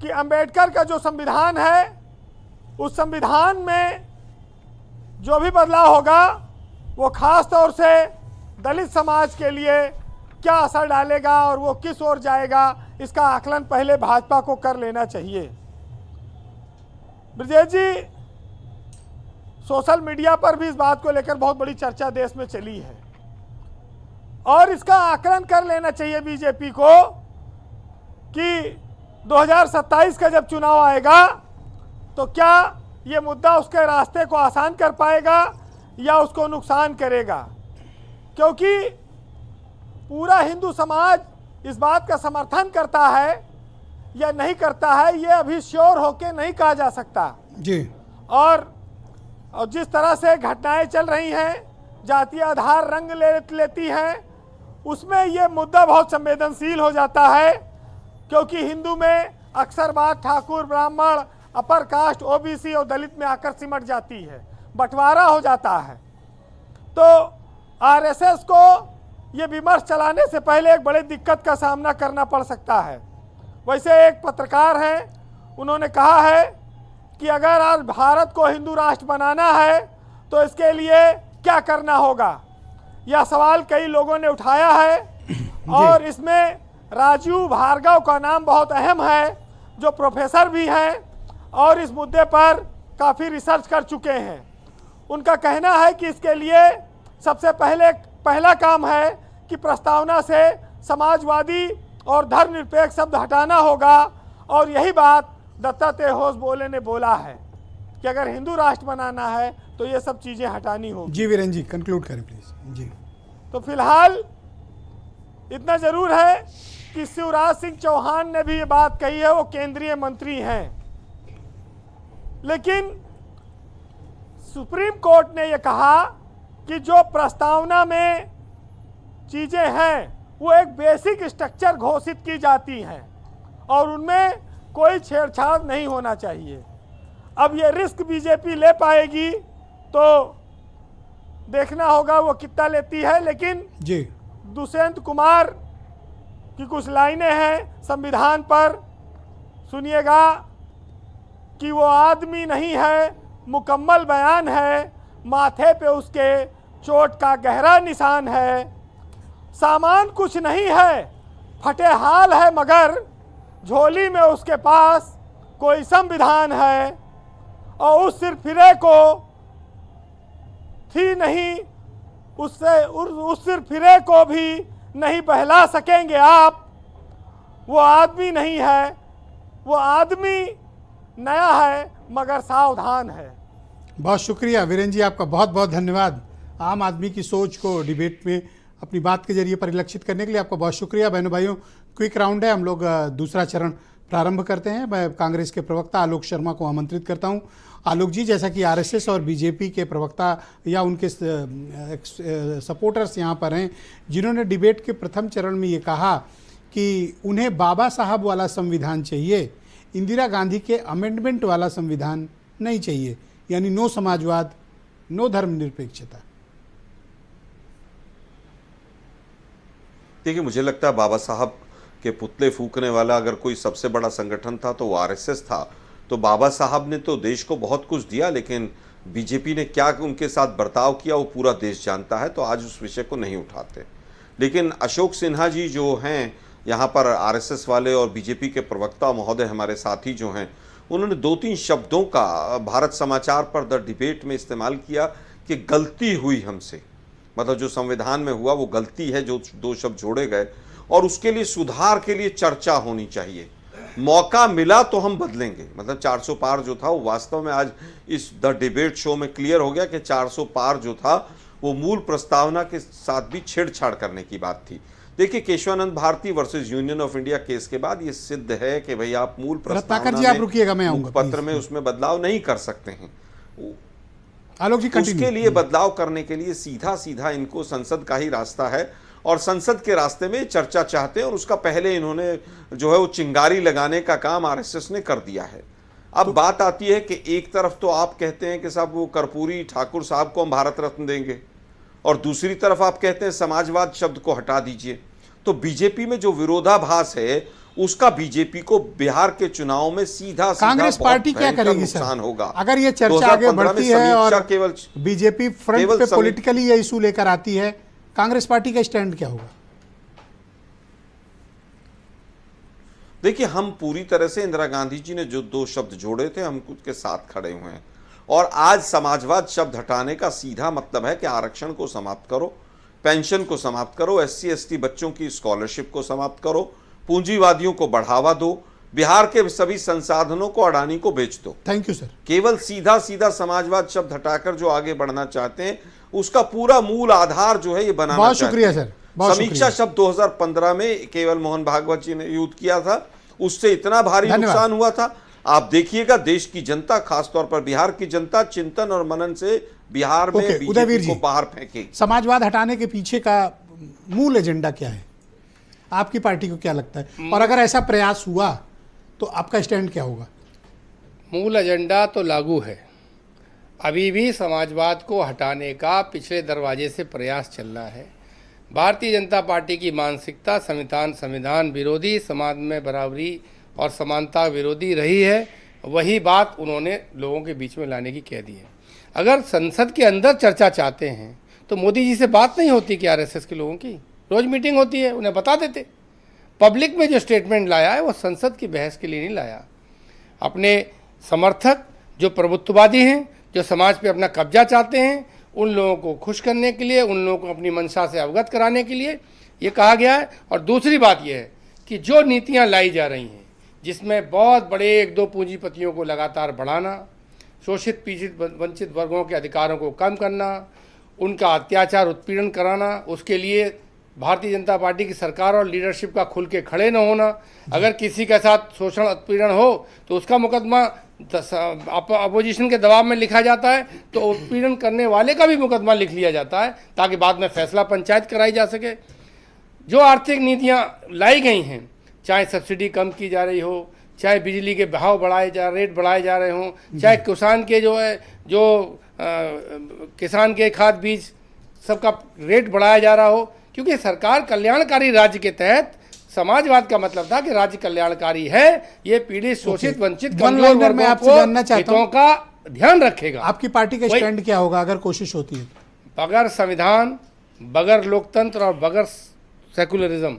कि अंबेडकर का जो संविधान है उस संविधान में जो भी बदलाव होगा वो खास तौर से दलित समाज के लिए क्या असर डालेगा और वो किस ओर जाएगा, इसका आकलन पहले भाजपा को कर लेना चाहिए। ब्रजेश जी, सोशल मीडिया पर भी इस बात को लेकर बहुत बड़ी चर्चा देश में चली है और इसका आकलन कर लेना चाहिए बीजेपी को कि 2027 का जब चुनाव आएगा तो क्या ये मुद्दा उसके रास्ते को आसान कर पाएगा या उसको नुकसान करेगा, क्योंकि पूरा हिंदू समाज इस बात का समर्थन करता है या नहीं करता है, ये अभी श्योर होके नहीं कहा जा सकता जी। और जिस तरह से घटनाएं चल रही हैं, जातीय आधार रंग लेती हैं, उसमें ये मुद्दा बहुत संवेदनशील हो जाता है, क्योंकि हिंदू में अक्सर बात ठाकुर, ब्राह्मण, अपर कास्ट, ओबीसी और दलित में आकर सिमट जाती है, बंटवारा हो जाता है। तो आरएसएस को ये विमर्श चलाने से पहले एक बड़े दिक्कत का सामना करना पड़ सकता है। वैसे एक पत्रकार हैं, उन्होंने कहा है कि अगर आज भारत को हिंदू राष्ट्र बनाना है तो इसके लिए क्या करना होगा, यह सवाल कई लोगों ने उठाया है और इसमें राजीव भार्गव का नाम बहुत अहम है, जो प्रोफेसर भी हैं और इस मुद्दे पर काफ़ी रिसर्च कर चुके हैं। उनका कहना है कि इसके लिए सबसे पहला काम है कि प्रस्तावना से समाजवादी और धर्मनिरपेक्ष शब्द हटाना होगा, और यही बात दत्तात्रेय होसबोले ने बोला है कि अगर हिंदू राष्ट्र बनाना है तो ये सब चीज़ें हटानी होगी। जी वीरेन जी, कंक्लूड करें प्लीज जी। तो फिलहाल इतना जरूर है कि शिवराज सिंह चौहान ने भी ये बात कही है, वो केंद्रीय मंत्री हैं, लेकिन सुप्रीम कोर्ट ने ये कहा कि जो प्रस्तावना में चीज़ें हैं वो एक बेसिक स्ट्रक्चर घोषित की जाती हैं और उनमें कोई छेड़छाड़ नहीं होना चाहिए। अब ये रिस्क बीजेपी ले पाएगी तो देखना होगा वो कितना लेती है, लेकिन जी दुष्यंत कुमार की कुछ लाइनें हैं संविधान पर, सुनिएगा कि वो आदमी नहीं है, मुकम्मल बयान है, माथे पे उसके चोट का गहरा निशान है, सामान कुछ नहीं है, फटे हाल है, मगर झोली में उसके पास कोई संविधान है, और उस सिरफिरे को थी नहीं, उससे उस सिरफिरे को भी नहीं बहला सकेंगे आप। वो आदमी नहीं है, वो आदमी नया है मगर सावधान है। बहुत शुक्रिया वीरेन जी, आपका बहुत बहुत धन्यवाद। आम आदमी की सोच को डिबेट में अपनी बात के जरिए परिलक्षित करने के लिए आपका बहुत शुक्रिया। बहनों भाइयों, क्विक राउंड है, हम लोग दूसरा चरण प्रारंभ करते हैं। मैं कांग्रेस के प्रवक्ता आलोक शर्मा को आमंत्रित करता हूं। आलोक जी, जैसा कि आरएसएस और बीजेपी के प्रवक्ता या उनके सपोर्टर्स यहाँ पर हैं, जिन्होंने डिबेट के प्रथम चरण में ये कहा कि उन्हें बाबा साहब वाला संविधान चाहिए, इंदिरा गांधी के अमेंडमेंट वाला संविधान नहीं चाहिए, यानी नो समाजवाद, नो धर्मनिरपेक्षता। देखिए, मुझे लगता है बाबा साहब के पुतले फूकने वाला अगर कोई सबसे बड़ा संगठन था तो वो आरएसएस था। तो बाबा साहब ने तो देश को बहुत कुछ दिया, लेकिन बीजेपी ने क्या उनके साथ बर्ताव किया वो पूरा देश जानता है, तो आज उस विषय को नहीं उठाते। लेकिन अशोक सिन्हा जी जो हैं यहाँ पर आरएसएस वाले और बीजेपी के प्रवक्ता महोदय हमारे साथी जो हैं, उन्होंने 2-3 शब्दों का भारत समाचार पर द डिबेट में इस्तेमाल किया कि गलती हुई हमसे, मतलब जो संविधान में हुआ वो गलती है, जो 2 शब्द जोड़े गए, और उसके लिए सुधार के लिए चर्चा होनी चाहिए। मौका मिला तो हम बदलेंगे। मतलब 400 पार जो था वो वास्तव में आज इस द डिबेट शो में क्लियर हो गया कि 400 पार जो था वो मूल प्रस्तावना के साथ भी छेड़छाड़ करने की बात थी। देखिए, Keshavananda Bharati versus Union of India case के बाद ये सिद्ध है कि भाई आप मूल प्रस्तावना पत्र में उसमें बदलाव नहीं कर सकते हैं। आलोक जी, उसके लिए बदलाव करने के लिए सीधा सीधा इनको संसद का ही रास्ता है, और संसद के रास्ते में चर्चा चाहते हैं, और उसका पहले इन्होंने जो है वो चिंगारी लगाने का काम आरएसएस ने कर दिया है। अब बात आती है कि एक तरफ तो आप कहते हैं कि साहब वो कर्पूरी ठाकुर साहब को हम भारत रत्न देंगे, और दूसरी तरफ आप कहते हैं समाजवाद शब्द को हटा दीजिए। तो बीजेपी में जो विरोधाभास है उसका बीजेपी को बिहार के चुनाव में सीधा कांग्रेस पार्टी क्या करेगी नुकसान होगा अगर ये चर्चा आगे बढ़ती है और बीजेपी फ्रंट पे पॉलिटिकली ये इशू लेकर आती है, कांग्रेस पार्टी का स्टैंड क्या होगा? देखिए, हम पूरी तरह से इंदिरा गांधी जी ने जो 2 शब्द जोड़े थे, हम उसके साथ खड़े हुए हैं। और आज समाजवाद शब्द हटाने का सीधा मतलब है कि आरक्षण को समाप्त करो, पेंशन को समाप्त करो, SC/ST बच्चों की स्कॉलरशिप को समाप्त करो, पूंजीवादियों को बढ़ावा दो, बिहार के सभी संसाधनों को अडानी को बेच दो। Thank you sir. केवल सीधा सीधा समाजवाद शब्द हटाकर जो आगे बढ़ना चाहते हैं, उसका पूरा मूल आधार जो है ये बनाना बहुत चाहते शुक्रिया हैं। सर, बहुत समीक्षा शुक्रिया। शब्द 2015 में केवल मोहन भागवत जी ने यूज किया था, उससे इतना भारी नुकसान हुआ था। आप देखिएगा, देश की जनता, खासतौर पर बिहार की जनता, चिंतन और मनन से बिहार में उदयवीर बीजेपी जी, को बाहर फेंके। समाजवाद हटाने के पीछे का मूल एजेंडा क्या है? आपकी पार्टी को क्या लगता है? और अगर ऐसा प्रयास हुआ तो आपका स्टैंड क्या होगा? मूल एजेंडा तो लागू है। अभी भी समाजवाद को हटाने का पिछले दरवाजे से प्रयास चल रहा है। भारतीय जनता पार्टी की मानसिकता संविधान विरोधी, समाज में बराबरी और समानता विरोधी रही है। वही बात उन्होंने लोगों के बीच में लाने की कह दी है। अगर संसद के अंदर चर्चा चाहते हैं तो मोदी जी से बात नहीं होती कि RSS के लोगों की रोज मीटिंग होती है, उन्हें बता देते। पब्लिक में जो स्टेटमेंट लाया है वो संसद की बहस के लिए नहीं लाया। अपने समर्थक जो प्रभुत्ववादी हैं, जो समाज पे अपना कब्जा चाहते हैं, उन लोगों को खुश करने के लिए, उन लोगों को अपनी मंशा से अवगत कराने के लिए ये कहा गया है। और दूसरी बात यह है कि जो नीतियां लाई जा रही हैं, जिसमें बहुत बड़े 1-2 पूंजीपतियों को लगातार बढ़ाना, शोषित पीड़ित वंचित वर्गों के अधिकारों को कम करना, उनका अत्याचार उत्पीड़न कराना, उसके लिए भारतीय जनता पार्टी की सरकार और लीडरशिप का खुल के खड़े न होना। अगर किसी के साथ शोषण उत्पीड़न हो तो उसका मुकदमा अपोजिशन के दबाव में लिखा जाता है, तो उत्पीड़न करने वाले का भी मुकदमा लिख लिया जाता है, ताकि बाद में फैसला पंचायत कराई जा सके। जो आर्थिक नीतियां लाई गई हैं, चाहे सब्सिडी कम की जा रही हो, चाहे बिजली के भाव रेट बढ़ाए जा रहे हों, चाहे किसान के किसान के खाद बीज सबका रेट बढ़ाया जा रहा हो, क्योंकि सरकार कल्याणकारी राज्य के तहत समाजवाद का मतलब था कि राज्य कल्याणकारी है, ये पीड़ित, शोषित, वंचित, कमजोर वर्गों को हितों का ध्यान रखेगा। आपकी पार्टी का स्टैंड क्या होगा अगर कोशिश होती है? बगैर संविधान, बगैर लोकतंत्र और बगैर सेकुलरिज्म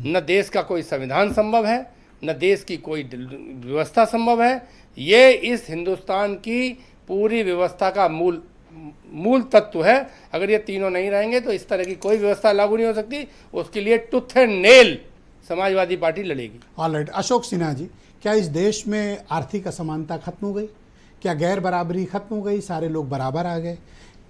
न देश का कोई संविधान संभव है, न देश की कोई व्यवस्था संभव है। ये इस हिंदुस्तान की पूरी व्यवस्था का मूल तत्व है। अगर ये तीनों नहीं रहेंगे तो इस तरह की कोई व्यवस्था लागू नहीं हो सकती। उसके लिए tooth and nail Samajwadi party लड़ेगी। ऑलराइट, अशोक सिन्हा जी, क्या इस देश में आर्थिक असमानता खत्म हो गई? क्या गैर बराबरी खत्म हो गई? सारे लोग बराबर आ गए?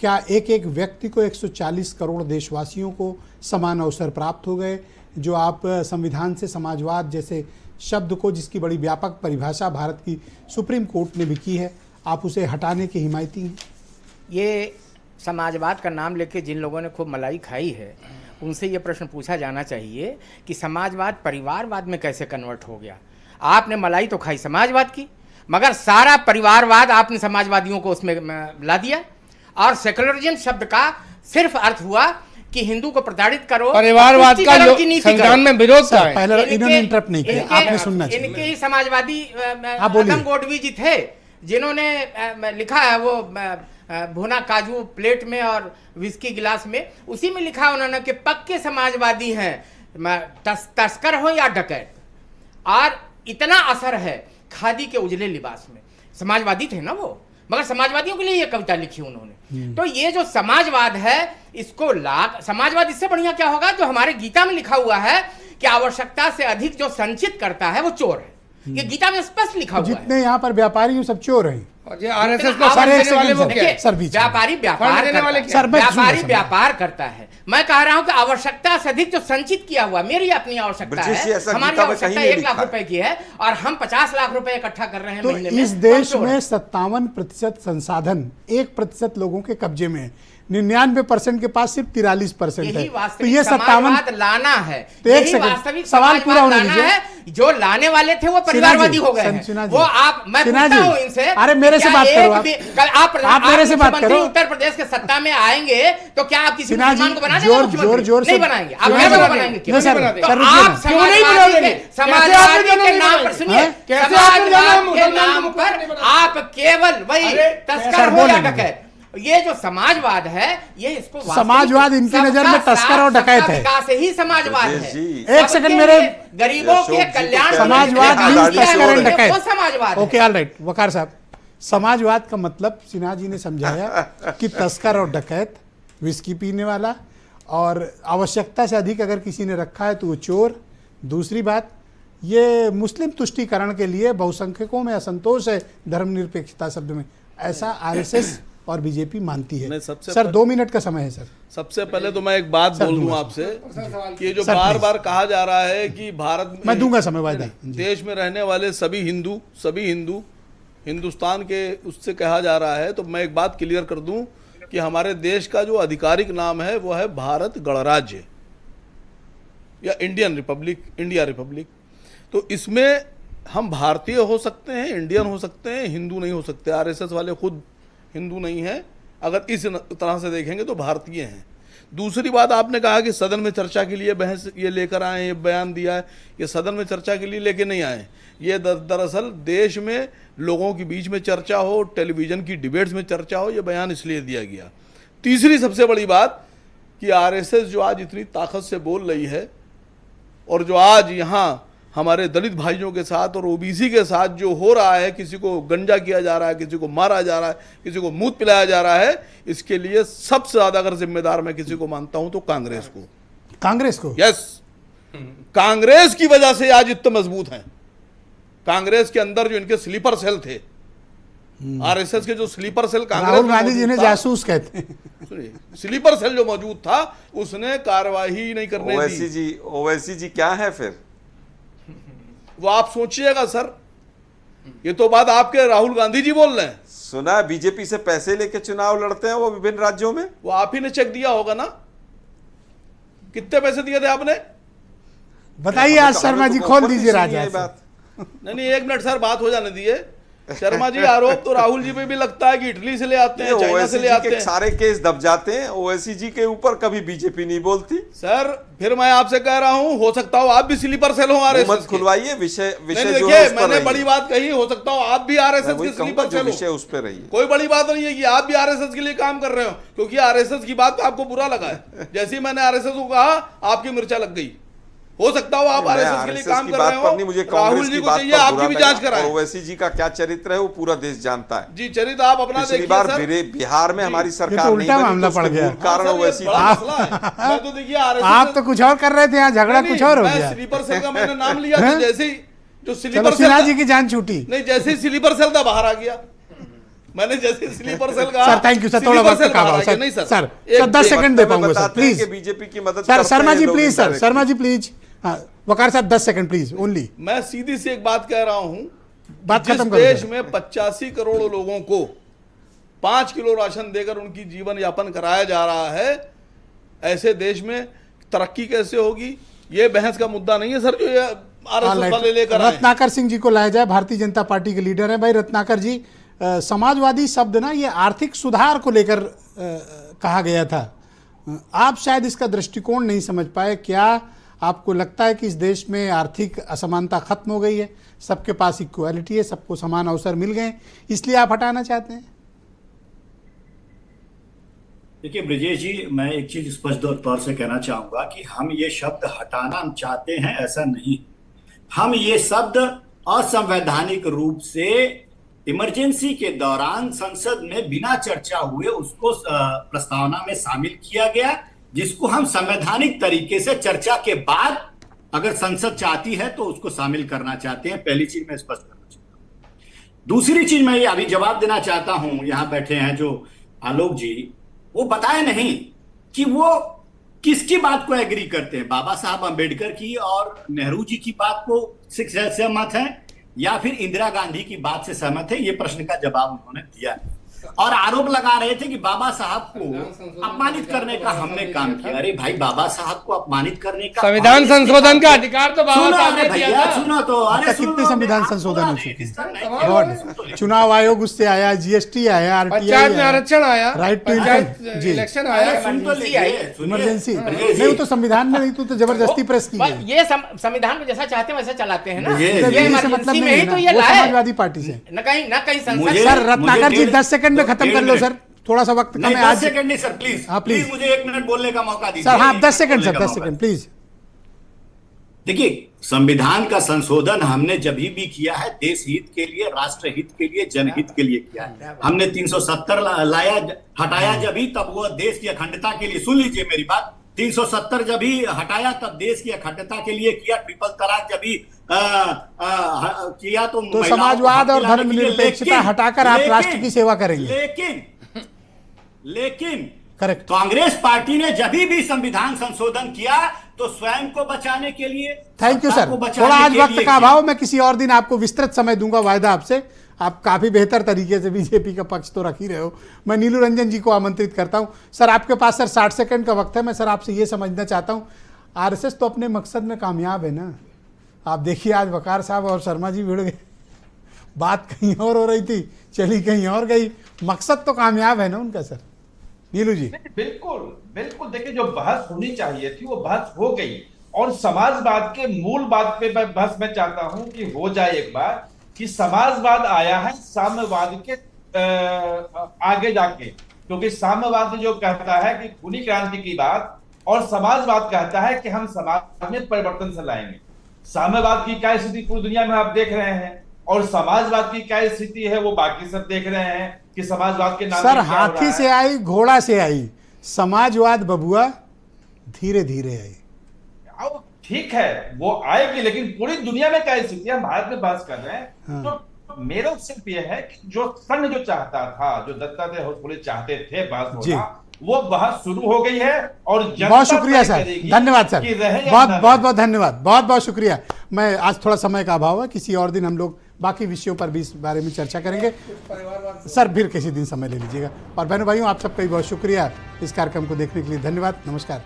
क्या एक एक व्यक्ति को, 140 करोड़ देशवासियों को समान अवसर प्राप्त हो गए? जो आप संविधान से समाजवाद जैसे शब्द को, जिसकी बड़ी व्यापक परिभाषा भारत की सुप्रीम कोर्ट ने भी की है, आप उसे हटाने के हिमायती हैं? ये समाजवाद का नाम लेके जिन लोगों ने खूब मलाई खाई है, उनसे ये प्रश्न पूछा जाना चाहिए कि समाजवाद परिवारवाद में कैसे कन्वर्ट हो गया। आपने मलाई तो खाई समाजवाद की, मगर सारा परिवारवाद आपने समाजवादियों को उसमें ला दिया। और सेकुलरिज्म शब्द का सिर्फ अर्थ हुआ कि हिंदू को प्रताड़ित करो, परिवारवाद का संविधान में विरोध था। पहले इन्होंने इंटरप्ट नहीं किया, आपने सुनना चाहिए। इनके ही समाजवादी आदम गोडवी जी थे, जिन्होंने लिखा है वो भुना काजू प्लेट में और विस्की गिलास में, उसी में लिखा उन्होंने कि पक्के समाजवादी हैं, तस्कर हो या डकैत। और इतना असर है खादी के उजले लिबास में। समाजवादी थे ना वो, मगर समाजवादियों के लिए ये कविता लिखी उन्होंने। तो ये जो समाजवाद है, इसको समाजवाद इससे बढ़िया क्या होगा जो हमारे गीता में लिखा हुआ है कि आवश्यकता से अधिक जो संचित करता है वो चोर है। ये गीता में स्पष्ट लिखा हुआ है। जितने यहाँ पर व्यापारी हैं सब चोर हैं। और ये RSS को फंड देने वाले वो क्या है? व्यापारी व्यापार करता है। मैं कह रहा हूं कि आवश्यकता से अधिक जो संचित किया हुआ, मेरी अपनी आवश्यकता है, हमारी आवश्यकता 1 लाख रुपए की है और हम 50 लाख रुपए इकट्ठा कर रहे हैं तो महीने में। इस देश में 57% संसाधन 1% लोगों के कब्जे में है, 99% के पास सिर्फ 43% है। तो ये 57 लाना है, तो एक सेकंड सवाल पूरा होने दीजिए। जो लाने वाले थे वो परिवारवादी हो गए हैं। वो आप, मैं पूछता हूं इनसे, अरे मेरे से बात करो आप मेरे से बात करो। उत्तर प्रदेश के सत्ता में आएंगे तो क्या आप किसी मुसलमान को बना देंगे? जोर से नहीं बनाएंगे। आप बनाएंगे क्यों? आप समाजवादी के नाम पर, सुनिए, समाजवाद के नाम पर आप केवल वही तस्कर हो या डकैत, ये जो समाजवाद है, ये इसको वास्तविक समाजवाद इनकी सबका नजर में तस्कर साथ, और सबका डकैत है। विकास ही समाजवाद राजेश है। जी, एक सेकंड मेरे गरीबों के कल्याण समाजवाद तस्कर एंड डकैत। वो समाजवाद है। ओके, ऑल राइट वकार साहब, समाजवाद का मतलब सिन्हा जी ने समझाया कि तस्कर और डकैत, विस्की पीने वाला, और आवश्यकता से अधिक अगर किसी ने रखा है तो वो चोर। दूसरी बात, ये मुस्लिम तुष्टीकरण के लिए बहुसंख्यकों में असंतोष है धर्मनिरपेक्षता शब्द में, ऐसा आरएसएस और बीजेपी मानती है। नहीं, सबसे सर 2 मिनट का समय है सर। सबसे पहले तो मैं एक बात सर, बोल दूं दूंगा आपसे कि ये जो सर, बार प्लीज। बार कहा जा रहा है कि भारत में, मैं दूंगा समय, वायदा। देश में रहने वाले सभी हिंदू हिंदुस्तान के उससे कहा जा रहा है, तो मैं एक बात क्लियर कर दूं कि हमारे देश का जो आधिकारिक नाम है वो है भारत गणराज्य या इंडियन रिपब्लिक, इंडिया रिपब्लिक। तो इसमें हम भारतीय हो सकते हैं, इंडियन हो सकते हैं, हिंदू नहीं हो सकते। आरएसएस वाले खुद हिंदू नहीं हैं, अगर इस तरह से देखेंगे तो भारतीय हैं। दूसरी बात, आपने कहा कि सदन में चर्चा के लिए बहस ये लेकर आए, ये बयान दिया है, ये सदन में चर्चा के लिए लेके नहीं आए। ये दरअसल देश में लोगों के बीच में चर्चा हो, टेलीविज़न की डिबेट्स में चर्चा हो, ये बयान इसलिए दिया गया। तीसरी सबसे बड़ी बात कि आरएसएस जो आज इतनी ताकत से बोल रही है और जो आज यहाँ हमारे दलित भाइयों के साथ और ओबीसी के साथ जो हो रहा है, किसी को गंजा किया जा रहा है, किसी को मारा जा रहा है, किसी को मूत पिलाया जा रहा है, इसके लिए सबसे ज्यादा अगर जिम्मेदार मैं किसी को मानता हूं तो कांग्रेस को। कांग्रेस को? यस, कांग्रेस की वजह से आज इतने मजबूत हैं। कांग्रेस के अंदर जो इनके स्लीपर सेल थे, आरएसएस के जो स्लीपर सेल कांग्रेस राहुल में गांधी जी मौजूद ने था, जासूस कहते हैं। सुनिए, स्लीपर सेल जो मौजूद था उसने कार्रवाई नहीं करने दी। ओवैसी जी क्या है फिर? वो आप सोचिएगा सर, ये तो बात आपके राहुल गांधी जी बोल रहे हैं। सुना है बीजेपी से पैसे लेके चुनाव लड़ते हैं वो विभिन्न राज्यों में। वो आप ही ने चेक दिया होगा ना, कितने पैसे दिए थे आपने? बताइए आज शर्मा जी, खोल दीजिए राजा। नहीं, एक मिनट सर, बात हो जाने दिए। शर्मा जी, आरोप तो राहुल जी पे भी लगता है कि इटली से ले आते हैं, चाइना से ले आते हैं। सारे केस दब जाते हैं, ओवैसी जी के ऊपर कभी बीजेपी नहीं बोलती। सर फिर मैं आपसे कह रहा हूं, हो सकता हो आप भी स्लीपर सेल हो आरएसएस मत खुलवाइए विषय जो देखिए, मैंने बड़ी बात कही, हो सकता हो आप भी आरएसएस के स्लीपर सेल हो। विषय उस पर रही, कोई बड़ी बात नहीं है कि आप भी आरएसएस के लिए काम कर रहे हो, क्योंकि आरएसएस की बात आपको बुरा लगा है। जैसे ही मैंने आरएसएस को कहा, आपकी मिर्चा लग गई। हो सकता हो आप आरएसएस के लिए काम कर रहे हो। राहुल जी को चाहिए आपकी भी जांच कराएं। ओवैसी जी का क्या चरित्र है वो पूरा देश जानता है। जी, चरित्र आप अपना देखिए। पिछली बार बिहार में हमारी सरकार उल्टा मामला पड़ गया। कारण ओवैसी मैं तो देखिए आप तो कुछ और कर रहे थे, यहाँ झगड़ा कुछ और हो गया। स्लीपर सेल का मैंने नाम लिया, तो जैसे ही जो स्लीपर सिन्हा जी की जान छूटी। नहीं, जैसे ही स्लीपर सेल था बाहर आ गया। मैंने जैसे स्लीपर सेल कहा। सर थैंक यू सर, थोड़ा वक्त का अभाव सर। नहीं सर 10 सेकंड दे पाऊंगा सर, प्लीज। बीजेपी की मदद sir Sharma ji please, sir Sharma ji please. हाँ वकार साहब 10 सेकंड प्लीज ओनली। मैं सीधी सी एक बात कह रहा हूं, बात जिस खत्म देश में 85 करोड़ लोगों को 5 किलो राशन देकर उनकी जीवन यापन कराया जा रहा है, ऐसे देश में तरक्की कैसे होगी? ये बहस का मुद्दा नहीं है सर, जो ये आरएसएस वाले लेकर आए। रत्नाकर सिंह जी को लाया जाए, भारतीय जनता पार्टी के लीडर हैं। भाई रत्नाकर जी, समाजवादी शब्द ना ये आर्थिक सुधार को लेकर कहा गया था, आप शायद इसका दृष्टिकोण नहीं समझ पाए। क्या आपको लगता है कि इस देश में आर्थिक असमानता खत्म हो गई है, सबके पास इक्वालिटी है, सबको समान अवसर मिल गए, इसलिए आप हटाना चाहते हैं? देखिए ब्रजेश जी, मैं एक चीज स्पष्ट तौर से कहना चाहूंगा कि हम ये शब्द हटाना चाहते हैं ऐसा नहीं। हम ये शब्द असंवैधानिक रूप से इमरजेंसी के दौरान संसद में बिना चर्चा हुए उसको प्रस्तावना में शामिल किया गया, जिसको हम संवैधानिक तरीके से चर्चा के बाद अगर संसद चाहती है तो उसको शामिल करना चाहते हैं। पहली चीज मैं स्पष्ट करना चाहता हूं। दूसरी चीज मैं ये अभी जवाब देना चाहता हूं, यहां बैठे हैं जो आलोक जी, वो बताए नहीं कि वो किसकी बात को एग्री करते हैं, बाबा साहब अंबेडकर की और नेहरू जी की बात को सहमत है या फिर इंदिरा गांधी की बात से सहमत है। ये प्रश्न का जवाब उन्होंने दिया और आरोप लगा रहे थे कि बाबा साहब को अपमानित करने का हमने काम किया। अरे भाई, बाबा साहब को अपमानित करने का संविधान संशोधन का अधिकार तो बाबा साहब ने दिया था। सुनो तो, अरे कितने संविधान संशोधन हो चुके हैं? चुनाव आयोग उससे आया, जीएसटी आया, पंचायत में आरक्षण आया, राइट टू इलेक्शन आया, इमरजेंसी नहीं, वो तो संविधान में नहीं, तो जबरदस्ती प्रेस की गई। ये संविधान में जैसा चाहते हैं वैसा चलाते हैं ना, ये मतलब नहीं है ना, वो समाजवादी पार्टी से न कहीं संसद। सर रत्नाकर जी 10 सेकंड में खत्म कर लो सर, थोड़ा सा वक्त कम नहीं, है 10 आज। सेकंड नहीं सर, प्लीज हाँ, प्लीज। प्लीज मुझे 1 मिनट बोलने का मौका दीजिए। सर हाँ, 1 10 सेकंड बोलने सर, का 10 मौका सेकंड प्लीज। देखिए, संविधान का संशोधन हमने जब भी किया है देश हित के लिए, राष्ट्र हित के लिए, जनहित के लिए किया है। हमने 370 लाया, हटाया जब भी, तब वो देश की अखंडता के लिए, सुन लीजिए मेरी बात, 370 जब भी हटाया तब देश की अखंडता के लिए किया। ट्रिपल तलाक जब भी किया तो महिलाओं को समाजवाद हक और दिलाने के लिए, धर्मनिरपेक्षता लेकिन- हटाकर आप लेकिन- राष्ट्र की सेवा करेंगे। लेकिन करेक्ट। कांग्रेस पार्टी ने जब भी संविधान संशोधन किया तो स्वयं को बचाने के लिए, थैंक यू सत्ता सर। को बचाने थोड़ा आज के वक्त लिए का किया। अभाव, मैं किसी और दिन आपको विस्तृत समय दूंगा, वायदा आपसे। आप काफी बेहतर तरीके से बीजेपी का पक्ष तो रख ही रहे हो। मैं नीलू रंजन जी को आमंत्रित करता हूं। सर आपके पास सर 60 सेकंड का वक्त है। मैं सर आपसे ये समझना चाहता हूं, आरएसएस तो अपने मकसद में कामयाब है ना। आप देखिए आज वकार साहब और शर्मा जी भिड़ गए, बात कहीं और हो रही थी, चली कहीं और गई। मकसद तो कामयाब है ना उनका सर। नीलू जी। बिल्कुल बिल्कुल, देखिए जो बहस होनी चाहिए थी वो बहस हो गई, और समाजवाद के मूल बात पे बहस मैं चाहता हूं कि हो जाए एक बार, कि समाजवाद आया है साम्यवाद के आगे जाके, क्योंकि साम्यवाद जो कहता है कि खूनी क्रांति की बात, और समाजवाद कहता है कि हम समाज में परिवर्तन से लाएंगे। साम्यवाद की क्या स्थिति पूरी दुनिया में आप देख रहे हैं, और समाजवाद की क्या स्थिति है वो बाकी सब देख रहे हैं कि समाजवाद के नाम सर हाथी से आई घोड़ा से आई, समाजवाद बबुआ धीरे धीरे आई। ठीक है वो आएगी, लेकिन पूरी दुनिया में क्या स्थिति है, हम भारत में बात कर रहे हैं। हाँ। तो मेरा सिर्फ यह है कि जो संघ जो चाहता था, जो दत्तात्रेय होसबोले चाहते थे बहस जी। होना, वो बहस शुरू हो गई है, और जनता बहुत शुक्रिया तय सर, करेगी धन्यवाद सर, कि रहे या बहुत न बहुत रहे। बहुत धन्यवाद, बहुत बहुत शुक्रिया। मैं आज थोड़ा समय का अभाव है, किसी और दिन हम लोग बाकी विषयों पर भी इस बारे में चर्चा करेंगे। सर फिर किसी दिन समय ले लीजिएगा। और बहनों भाइयों, आप सबका भी बहुत शुक्रिया इस कार्यक्रम को देखने के लिए। धन्यवाद, नमस्कार।